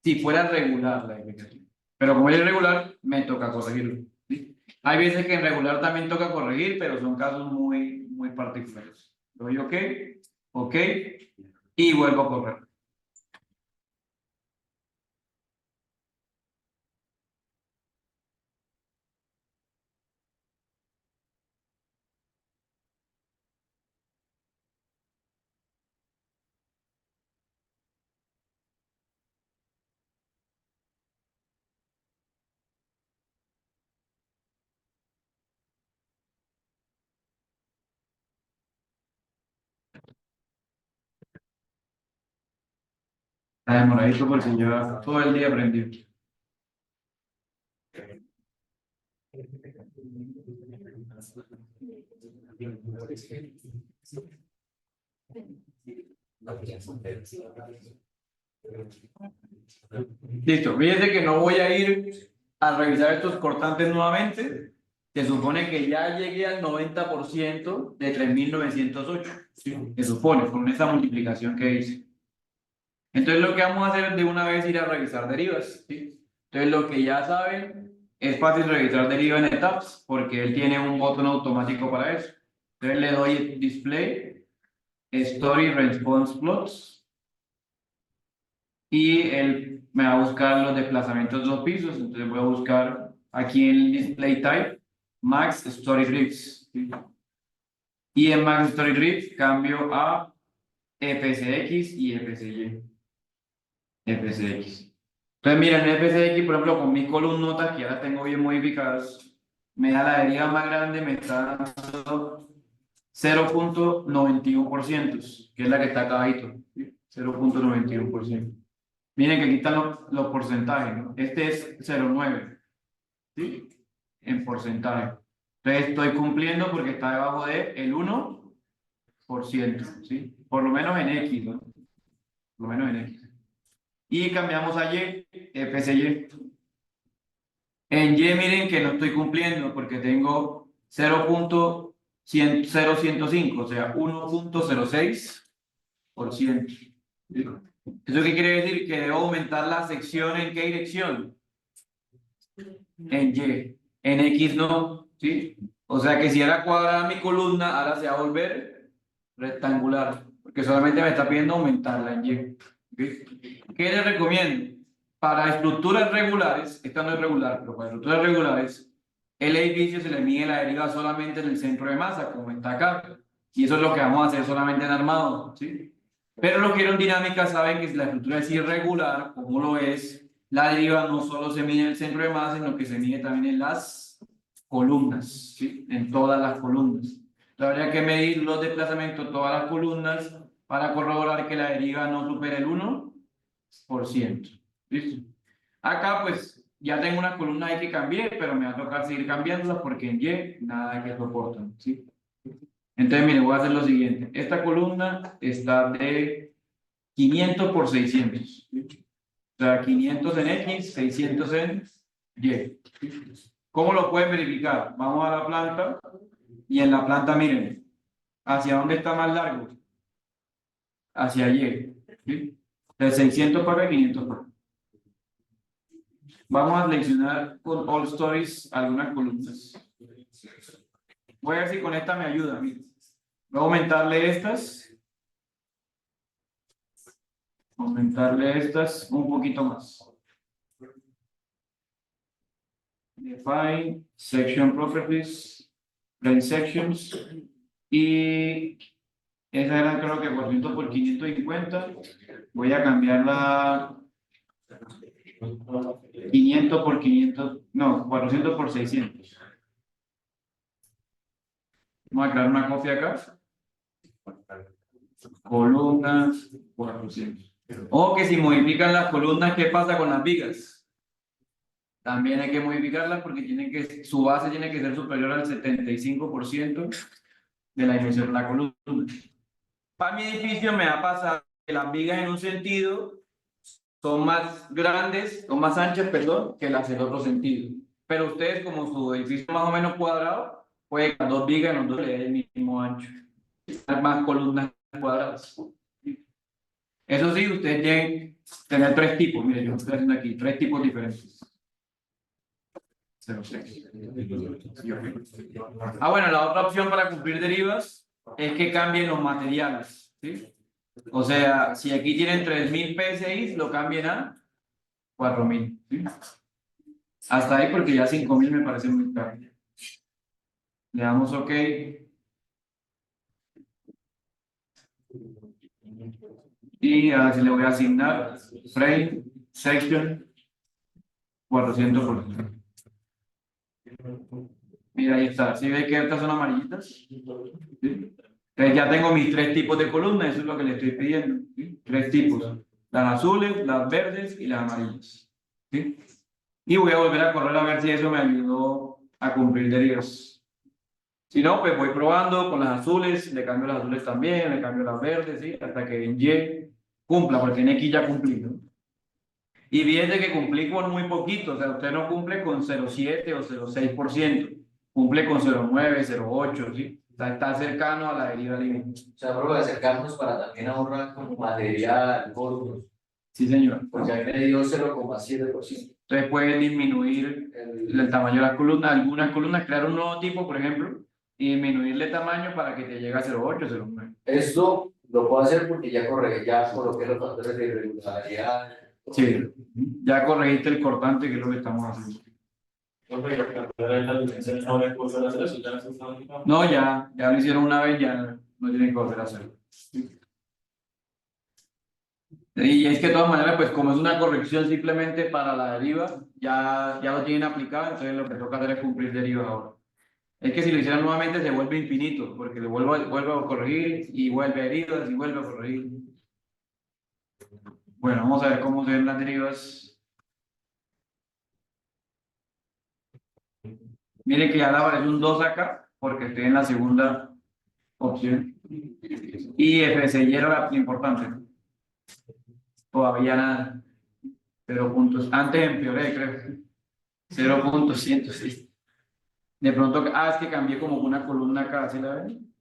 Si fuera regular la explicación. Pero como es irregular, me toca corregirlo, ¿sí? Hay veces que en regular también toca corregir, pero son casos muy, muy particulares. Doy OK, OK, y vuelvo a correr. Está demoradito porque lleva todo el día aprendiendo. Listo, fíjense que no voy a ir a revisar estos cortantes nuevamente. Se supone que ya llegué al 90% de 3.908. ¿Sí? Se supone, con esta multiplicación que hice. Entonces lo que vamos a hacer es de una vez ir a revisar derivas, ¿sí? Entonces lo que ya saben, es fácil revisar deriva en etapas, porque él tiene un botón automático para eso. Entonces le doy Display, Story Response Plots, y él me va a buscar los desplazamientos de los pisos. Entonces voy a buscar aquí en Display Type, Max Story Drifts, ¿sí? Y en Max Story Drift cambio a FSX y FSY. FSX. Entonces, miren, en FSX, por ejemplo, con mis columnotas, que ya las tengo bien modificadas, me da la deriva más grande, me está dando 0,91%, que es la que está acá abajito, ¿sí? 0,91%. Miren que aquí están los porcentajes, ¿no? Este es 0,9, ¿sí? En porcentaje. Entonces, estoy cumpliendo porque está debajo del 1%, ¿sí? Por lo menos en X, ¿no? Por lo menos en X. Y cambiamos a Y, FSY. En Y miren que no estoy cumpliendo porque tengo 0,105, o sea, 1,06%. ¿Eso qué quiere decir? Que debo aumentar la sección ¿en qué dirección? En Y. En X no, ¿sí? O sea que si era cuadrada mi columna, ahora se va a volver rectangular, porque solamente me está pidiendo aumentarla en Y. ¿Okay? ¿Qué les recomiendo? Para estructuras regulares, esta no es regular, pero para estructuras regulares, el edificio se le mide la deriva solamente en el centro de masa, como está acá. Y eso es lo que vamos a hacer solamente en armado, ¿sí? Pero los que vieron dinámica saben que si la estructura es irregular, como lo es, la deriva no solo se mide en el centro de masa, sino que se mide también en las columnas, ¿sí? En todas las columnas. Entonces, habría que medir los desplazamientos de todas las columnas para corroborar que la deriva no supere el 1%. ¿Listo? Acá pues ya tengo unas columnas ahí que cambié, pero me va a tocar seguir cambiándolas porque en Y nada que soportan, ¿sí? Entonces, mire, voy a hacer lo siguiente. Esta columna está de 500 por 600. ¿Sí? O sea, 500 en X, 600 en Y. ¿Cómo lo pueden verificar? Vamos a la planta y en la planta, miren, ¿hacia dónde está más largo? Hacia Y. ¿Sí? De 600 para acá, 500 para acá. Vamos a seleccionar con All Stories algunas columnas. Voy a ver si con esta me ayuda. Miren. Voy a aumentarle estas. Aumentarle estas un poquito más. Define, Section Properties, Plane Sections. Y esa era creo que por 550. Voy a cambiarla 500 por 500, no, 400 por 600. Vamos a crear una copia acá. Columnas 400. O que si modifican las columnas, ¿qué pasa con las vigas? También hay que modificarlas porque su base tiene que ser superior al 75% de la dimensión de la columna. Para mi edificio me ha pasado que las vigas en un sentido son más grandes, son más anchas, perdón, que las en otro sentido. Pero ustedes, como su edificio es más o menos cuadrado, puede que las dos vigas en los dos le den el mismo ancho. Hay más columnas cuadradas. Eso sí, ustedes tienen que tener tres tipos. Miren, yo estoy haciendo aquí tres tipos diferentes. 0,6. Bueno, la otra opción para cumplir derivas es que cambien los materiales, ¿sí? O sea, si aquí tienen 3000 PSI, lo cambien a 4000, ¿sí? Hasta ahí porque ya 5000 me parece muy caro. Le damos OK. Y ahora sí le voy a asignar frame section 400%. Mira, ahí está. ¿Sí ve que estas son amarillitas? ¿Sí? Entonces ya tengo mis tres tipos de columnas, eso es lo que le estoy pidiendo. ¿Sí? Tres tipos. Las azules, las verdes y las amarillas. ¿Sí? Y voy a volver a correr a ver si eso me ayudó a cumplir derivas. Si no, pues voy probando con las azules, le cambio las azules también, le cambio las verdes, ¿sí? Hasta que en Y cumpla, porque en X ya cumplí, ¿no? Y fíjense que cumplí con muy poquito, o sea, usted no cumple con 0,7 o 0,6%, cumple con 0,9, 0,8, ¿sí? O sea, está cercano a la deriva límite.
O sea, prueba de acercarnos para también ahorrar como material, costos,
Sí, señor.
porque ahí me dio 0,7%.
Entonces puede disminuir el tamaño de las columnas, algunas columnas, crear un nuevo tipo, por ejemplo, y disminuirle tamaño para que te llegue a 0,8, 0,9.
Esto lo puedo hacer porque ya corregí, ya coloqué los factores de irregularidad.
Sí, ya corregiste el cortante, que es lo que estamos haciendo. No, ya lo hicieron una vez, ya no tienen que volver a hacerlo. Y es que de todas maneras, pues como es una corrección simplemente para la deriva, ya lo tienen aplicado, entonces lo que toca hacer es cumplir derivas ahora. Es que si lo hicieran nuevamente se vuelve infinito, porque le vuelvo a corregir y vuelve a derivas y vuelve a corregir. Bueno, vamos a ver cómo se ven las derivas. Miren que ya le aparece un 2 acá, porque estoy en la segunda opción. Y FCY era lo importante, ¿no? Todavía nada. 0 puntos. Antes empeoré, creo. 0,106. De pronto, es que cambié como una columna acá, ¿sí la ven?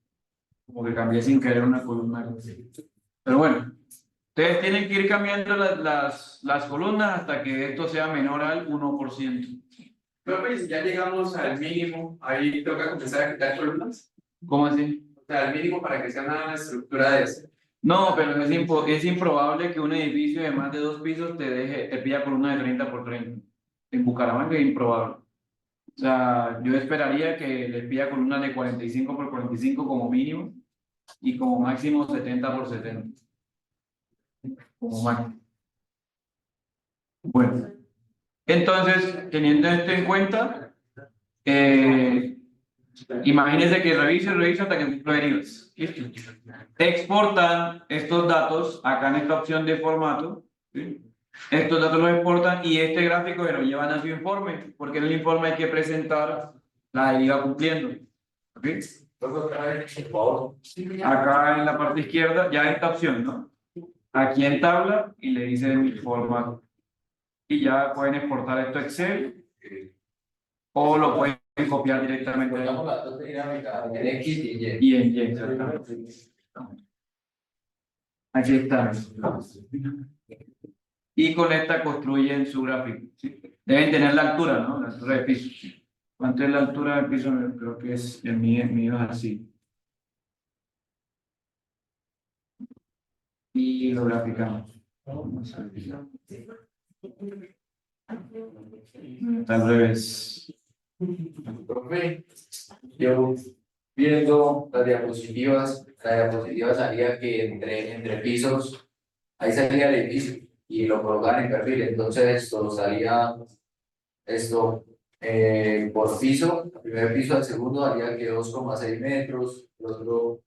Como que cambié sin querer una columna acá. Pero bueno, ustedes tienen que ir cambiando las columnas hasta que esto sea menor al 1%.
Pero pues ya llegamos al mínimo, ahí toca comenzar a quitar columnas.
¿Cómo así?
O sea, al mínimo para que sea una estructura de ese.
No, pero es improbable que un edificio de más de 2 pisos te pida columna de 30 por 30. En Bucaramanga es improbable. O sea, yo esperaría que les pida columnas de 45 por 45 como mínimo y como máximo 70 por 70. Como máximo. Bueno, entonces, teniendo esto en cuenta, imagínense que revisa hasta que cumpla derivas. Exportan estos datos acá en esta opción de formato. ¿Sí? Estos datos los exportan y este gráfico se lo llevan a su informe, porque en el informe hay que presentar la deriva cumpliendo. ¿Okay? Acá en la parte izquierda ya esta opción, ¿no? Aquí en tabla y le dice mi formato. Y ya pueden exportar esto a Excel o lo pueden copiar directamente.
Colocamos la dos dinámica en X y Y.
Y en Y, exactamente. Aquí está. Y con esta construyen su gráfico. ¿Sí? Deben tener la altura, ¿no? La altura de piso. ¿Cuánto es la altura del piso? Creo que es el mío es así. Y lo graficamos. Está al revés.
Profe, yo viendo las diapositivas, la diapositiva salía que entre pisos, ahí salía el edificio. y lo colocan en perfil. Entonces esto salía esto por piso, el primer piso al segundo daría que 2,6 metros, el otro,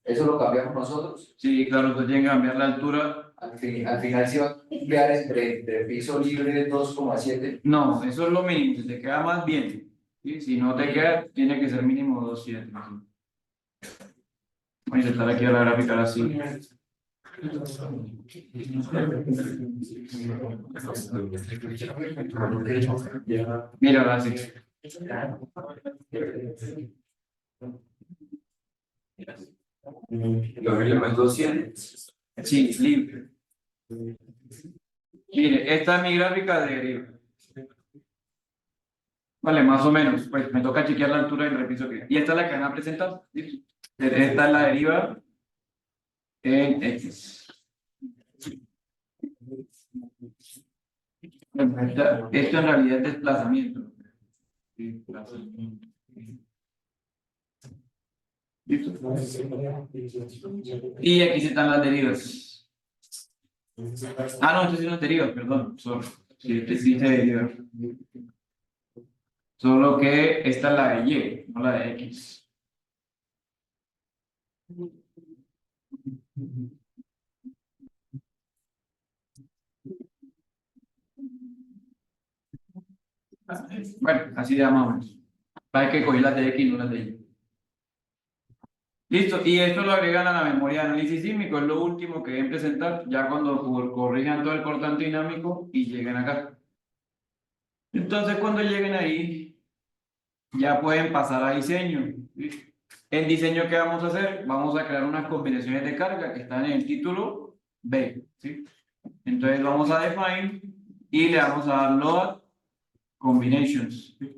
eso lo cambiamos nosotros.
Sí, claro, usted tiene que cambiar la altura.
Al final se va a quedar entre piso libre 2,7.
No, eso es lo mínimo. Si te queda más bien. ¿Sí? Si no te queda, tiene que ser mínimo 2,7. Voy a intentar aquí a la gráfica así. Mira, así.
Los elementos 100.
Sí, libre. Mire, esta es mi gráfica de deriva. Vale, más o menos. Pues me toca chequear la altura del repiso que. Y esta es la que van a presentar. ¿Sí? Esta es la deriva en X. Esto en realidad es desplazamiento. ¿Listo? Y aquí están las derivas. Ah, no, esto sí no es derivas, perdón. Sí, este sí dice derivas. Solo que esta es la de Y, no la de X. Bueno, así llamamos. Hay que coger las de X, no las de Y. Listo, y esto lo agregan a la memoria de análisis sísmico, es lo último que deben presentar, ya cuando corrijan todo el cortante dinámico y lleguen acá. Entonces, cuando lleguen ahí, ya pueden pasar a diseño. ¿Sí? En diseño, ¿qué vamos a hacer? Vamos a crear unas combinaciones de carga que están en el título B. ¿Sí? Entonces, vamos a define y le vamos a dar load combinations. ¿Sí?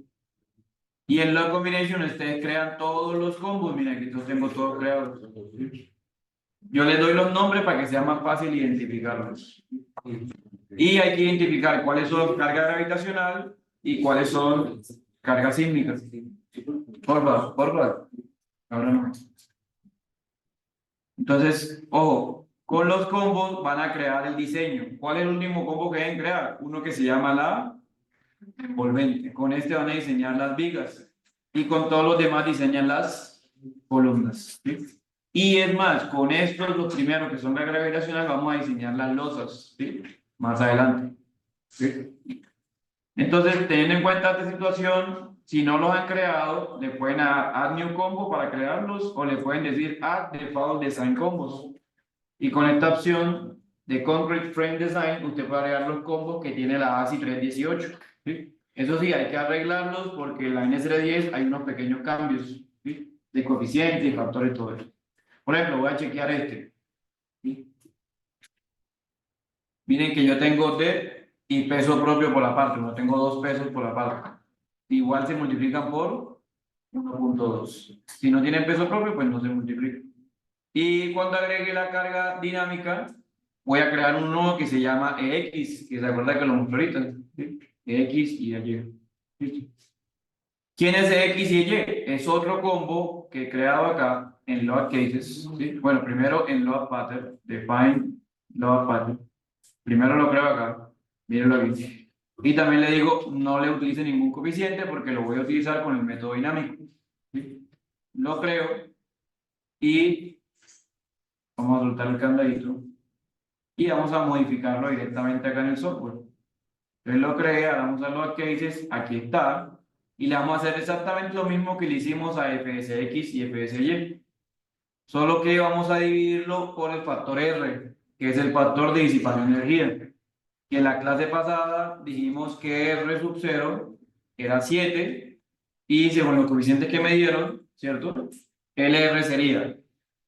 Y en load combination ustedes crean todos los combos. Mira, aquí los tengo todos creados. ¿Sí? Yo les doy los nombres para que sea más fácil identificarlos. Y hay que identificar cuáles son carga gravitacional y cuáles son cargas sísmicas. Por favor. Ahora no. Entonces, ojo, con los combos van a crear el diseño. ¿Cuál es el último combo que deben crear? Uno que se llama la envolvente. Con este van a diseñar las vigas. Y con todos los demás diseñan las columnas. ¿Sí? Y es más, con estos, los primeros que son la gravitacional, vamos a diseñar las losas, ¿sí? Más adelante. ¿Sí? Entonces, teniendo en cuenta esta situación, si no los han creado, le pueden add new combo para crearlos o le pueden decir add default design combos. Y con esta opción de concrete frame design, usted puede agregar los combos que tiene la ASI 318. ¿Sí? Eso sí, hay que arreglarlos porque en la NS310 hay unos pequeños cambios, ¿sí? De coeficientes y factores y todo eso. Por ejemplo, voy a chequear este. ¿Sí? Miren que yo tengo D y peso propio por aparte, no tengo 2 pesos por aparte. Igual se multiplican por 1.2. Si no tienen peso propio, pues no se multiplica. Y cuando agregue la carga dinámica, voy a crear un nodo que se llama EX, que se acuerda que lo mostré ahorita. ¿Sí? EX y Y. ¿Sí? ¿Quién es EX y Y? Es otro combo que he creado acá en load cases. ¿Sí? Bueno, primero en load pattern, define load pattern. Primero lo creo acá, mírenlo aquí. Y también le digo, no le utilice ningún coeficiente porque lo voy a utilizar con el método dinámico. ¿Sí? Lo creo y vamos a soltar el candadito y vamos a modificarlo directamente acá en el software. Entonces lo creé, ahora vamos a load cases, aquí está, y le vamos a hacer exactamente lo mismo que le hicimos a FSX y FSY. Solo que vamos a dividirlo por el factor R, que es el factor de disipación de energía. Y en la clase pasada dijimos que R sub 0 era 7 y según los coeficientes que me dieron, ¿cierto? LR sería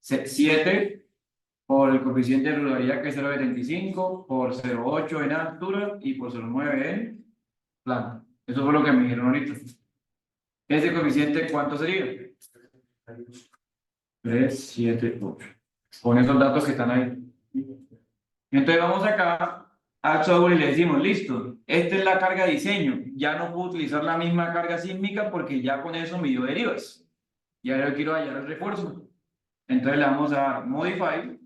7 por el coeficiente de regularidad que es 0,75 por 0,8 en altura y por 0,9 en planta. Eso fue lo que me dijeron ahorita. ¿Ese coeficiente cuánto sería? 3, 7, 8. Con esos datos que están ahí. Entonces vamos acá al software y le decimos, listo, esta es la carga de diseño, ya no puedo utilizar la misma carga sísmica porque ya con eso me dio derivas. Y ahora yo quiero hallar el refuerzo. Entonces le vamos a dar modify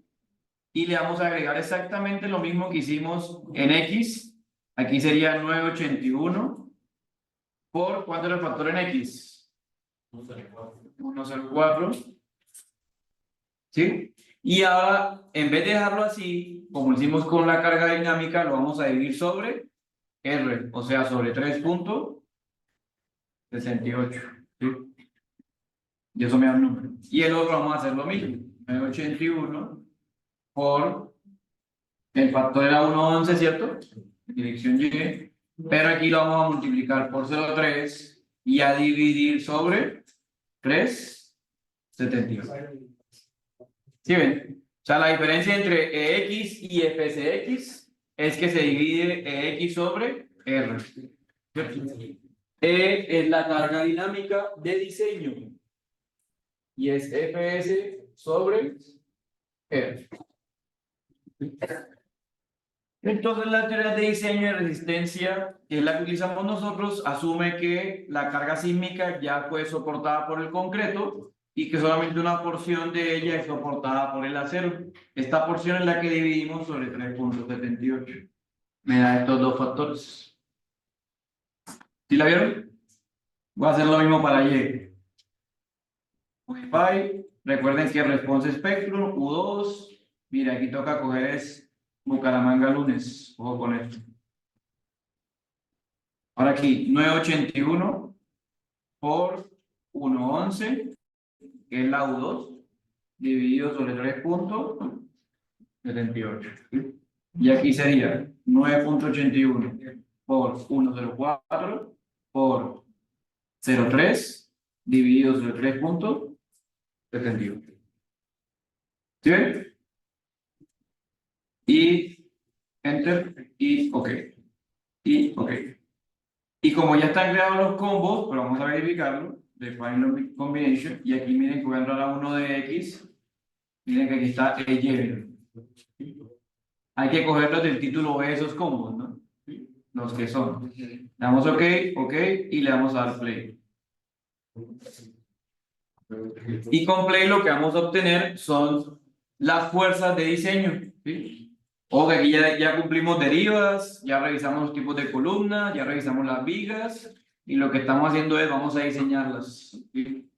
y le vamos a agregar exactamente lo mismo que hicimos en X. Aquí sería 981 por ¿cuánto era el factor en X? 104. ¿Sí? Y ahora, en vez de dejarlo así, como lo hicimos con la carga dinámica, lo vamos a dividir sobre R, o sea, sobre 3.68. ¿Sí? Y eso me da un número. Y el otro vamos a hacer lo mismo. 981 por el factor era 1.11, ¿cierto? Dirección Y. Pero aquí lo vamos a multiplicar por 0.3 y a dividir sobre 3.78. ¿Sí ven? O sea, la diferencia entre EX y FCX es que se divide EX sobre R. E es la carga dinámica de diseño y es FS sobre R. Entonces, la teoría de diseño y resistencia, que es la que utilizamos nosotros, asume que la carga sísmica ya fue soportada por el concreto y que solamente una porción de ella es soportada por el acero. Esta porción es la que dividimos sobre 3.78. Me da estos dos factores. ¿Sí la vieron? Voy a hacer lo mismo para Y. Wi-Fi. Recuerden que response spectrum, U2. Mira, aquí toca coger es Bucaramanga lunes. Ojo con esto. Ahora aquí, 981 por 111, que es la U2, dividido sobre 3.78. Y aquí sería 9.81 por 104 por 0.3 dividido sobre 3.78. ¿Sí ven? Y enter y ok. Y ok. Y como ya están creados los combos, pero vamos a verificarlo, define combination, y aquí miren que voy a entrar a uno de X, miren que aquí está Y. Hay que cogerlos del título B de esos combos, ¿no? Los que son. Le damos OK, OK, y le damos a dar play. Y con play lo que vamos a obtener son las fuerzas de diseño, ¿sí? O que aquí ya cumplimos derivas, ya revisamos los tipos de columnas, ya revisamos las vigas, y lo que estamos haciendo es vamos a diseñarlas. ¿Sí?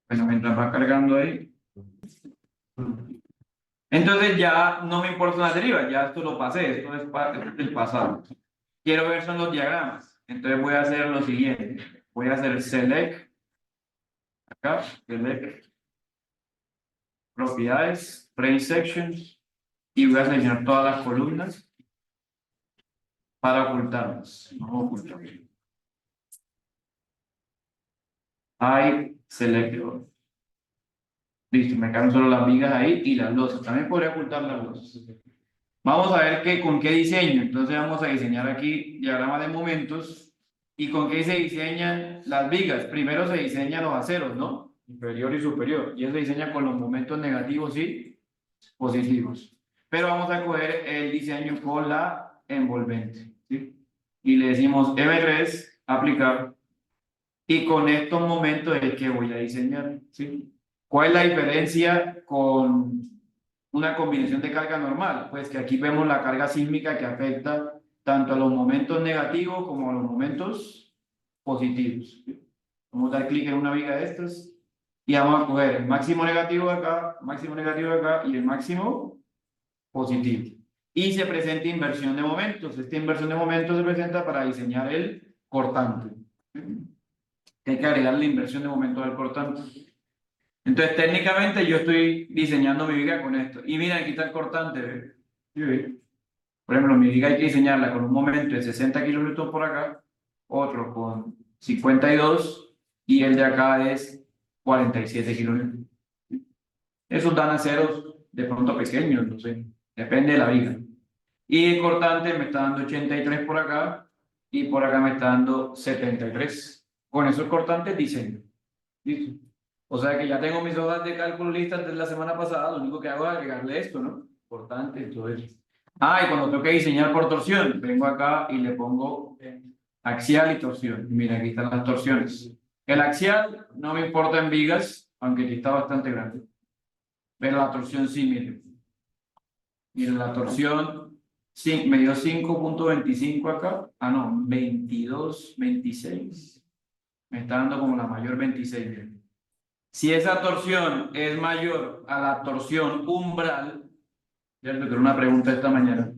Bueno, mientras va cargando ahí. Entonces ya no me importan las derivas, ya esto lo pasé, esto es parte del pasado. Quiero ver son los diagramas. Entonces voy a hacer lo siguiente. Voy a hacer select, acá, select, propiedades, frame sections, y voy a seleccionar todas las columnas para ocultarlas. Vamos a ocultar. Select all. Listo, me quedaron solo las vigas ahí y las losas. También podría ocultar las losas. Vamos a ver con qué diseño. Entonces vamos a diseñar aquí diagrama de momentos. ¿Y con qué se diseñan las vigas? Primero se diseñan los aceros, ¿no? Inferior y superior. Y eso se diseña con los momentos negativos y positivos. Pero vamos a coger el diseño con la envolvente, ¿sí? Y le decimos M3, aplicar. Y con estos momentos es que voy a diseñar, ¿sí? ¿Cuál es la diferencia con una combinación de carga normal? Pues que aquí vemos la carga sísmica que afecta tanto a los momentos negativos como a los momentos positivos. Vamos a dar clic en una viga de estas y vamos a coger el máximo negativo de acá, máximo negativo de acá y el máximo positivo. Y se presenta inversión de momentos. Esta inversión de momentos se presenta para diseñar el cortante. Hay que agregar la inversión de momentos al cortante. Entonces, técnicamente yo estoy diseñando mi viga con esto. Y mira, aquí está el cortante. ¿Sí? Por ejemplo, mi viga hay que diseñarla con un momento de 60 kilonewtons por acá, otro con 52 y el de acá es 47 kilonewtons. Esos dan aceros de pronto pequeños, no sé, depende de la viga. Y el cortante me está dando 83 por acá y por acá me está dando 73. Con eso el cortante es diseño. ¿Listo? O sea que ya tengo mis hojas de cálculo listas desde la semana pasada, lo único que hago es agregarle esto, ¿no? Cortante, todo eso. Ah, y cuando tengo que diseñar por torsión, vengo acá y le pongo axial y torsión. Mira, aquí están las torsiones. El axial no me importa en vigas, aunque aquí está bastante grande. Pero la torsión sí, miren. Miren, la torsión sí, me dio 5.25 acá. Ah, no, 22, 26. Me está dando como la mayor 26. Miren. Si esa torsión es mayor a la torsión umbral, ¿cierto? Que era una pregunta esta mañana.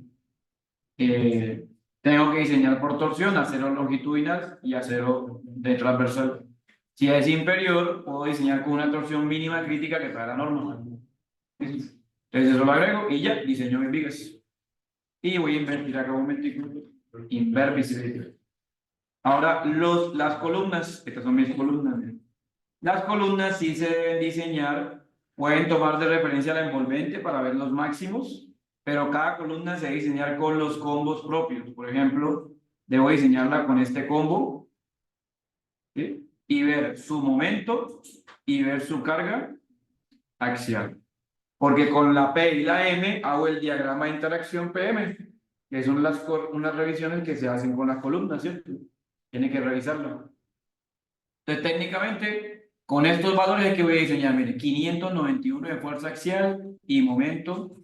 Tengo que diseñar por torsión, acero longitudinal y acero de transversal. Si es inferior, puedo diseñar con una torsión mínima crítica que trae la norma. Entonces eso lo agrego y ya, diseño mis vigas. Y voy a invertir acá un momentico. Invert visibility. Ahora, las columnas, estas son mis columnas. Miren. Las columnas sí se deben diseñar, pueden tomar de referencia la envolvente para ver los máximos, pero cada columna se debe diseñar con los combos propios. Por ejemplo, debo diseñarla con este combo, ¿sí? Y ver su momento y ver su carga axial. Porque con la P y la M hago el diagrama de interacción PM, que son unas revisiones que se hacen con las columnas, ¿cierto? Tiene que revisarlo. Entonces, técnicamente, con estos valores es que voy a diseñar, mire, 591 de fuerza axial y momento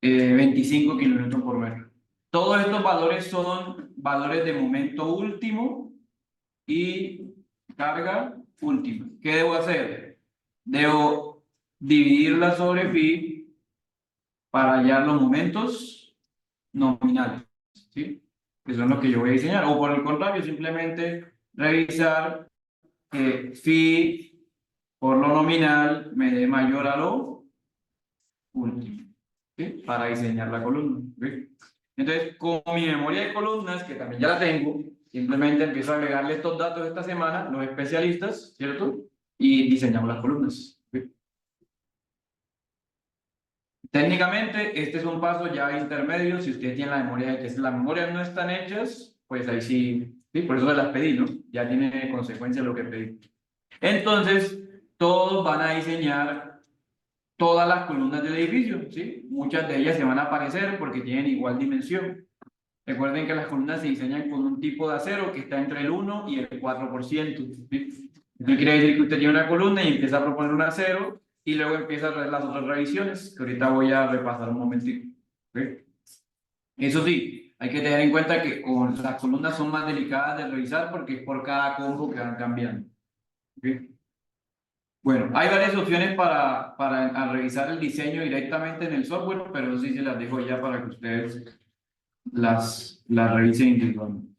25 kilómetros por metro. Todos estos valores son valores de momento último y carga última. ¿Qué debo hacer? Debo dividirla sobre phi para hallar los momentos nominales, ¿sí? Que son los que yo voy a diseñar. O por el contrario, simplemente revisar que phi por lo nominal me dé mayor a lo último, ¿sí? Para diseñar la columna, ¿sí? Entonces, con mi memoria de columnas, que también ya la tengo, simplemente empiezo a agregarle estos datos esta semana, los especialistas, ¿cierto? Y diseñamos las columnas, ¿sí? Técnicamente, este es un paso ya intermedio. Si usted tiene la memoria de que las memorias no están hechas, pues ahí sí, sí, por eso se las pedí, ¿no? Ya tiene consecuencia lo que pedí. Entonces, todos van a diseñar todas las columnas del edificio, ¿sí? Muchas de ellas se van a parecer porque tienen igual dimensión. Recuerden que las columnas se diseñan con un tipo de acero que está entre el 1 y el 4%, ¿sí? Esto quiere decir que usted tiene una columna y empieza a proponer un acero y luego empieza a hacer las otras revisiones, que ahorita voy a repasar un momentito, ¿sí? Eso sí, hay que tener en cuenta que las columnas son más delicadas de revisar porque es por cada combo que van cambiando, ¿sí? Bueno, hay varias opciones para revisar el diseño directamente en el software, pero sí se las dejo ya para que ustedes las revisen individualmente.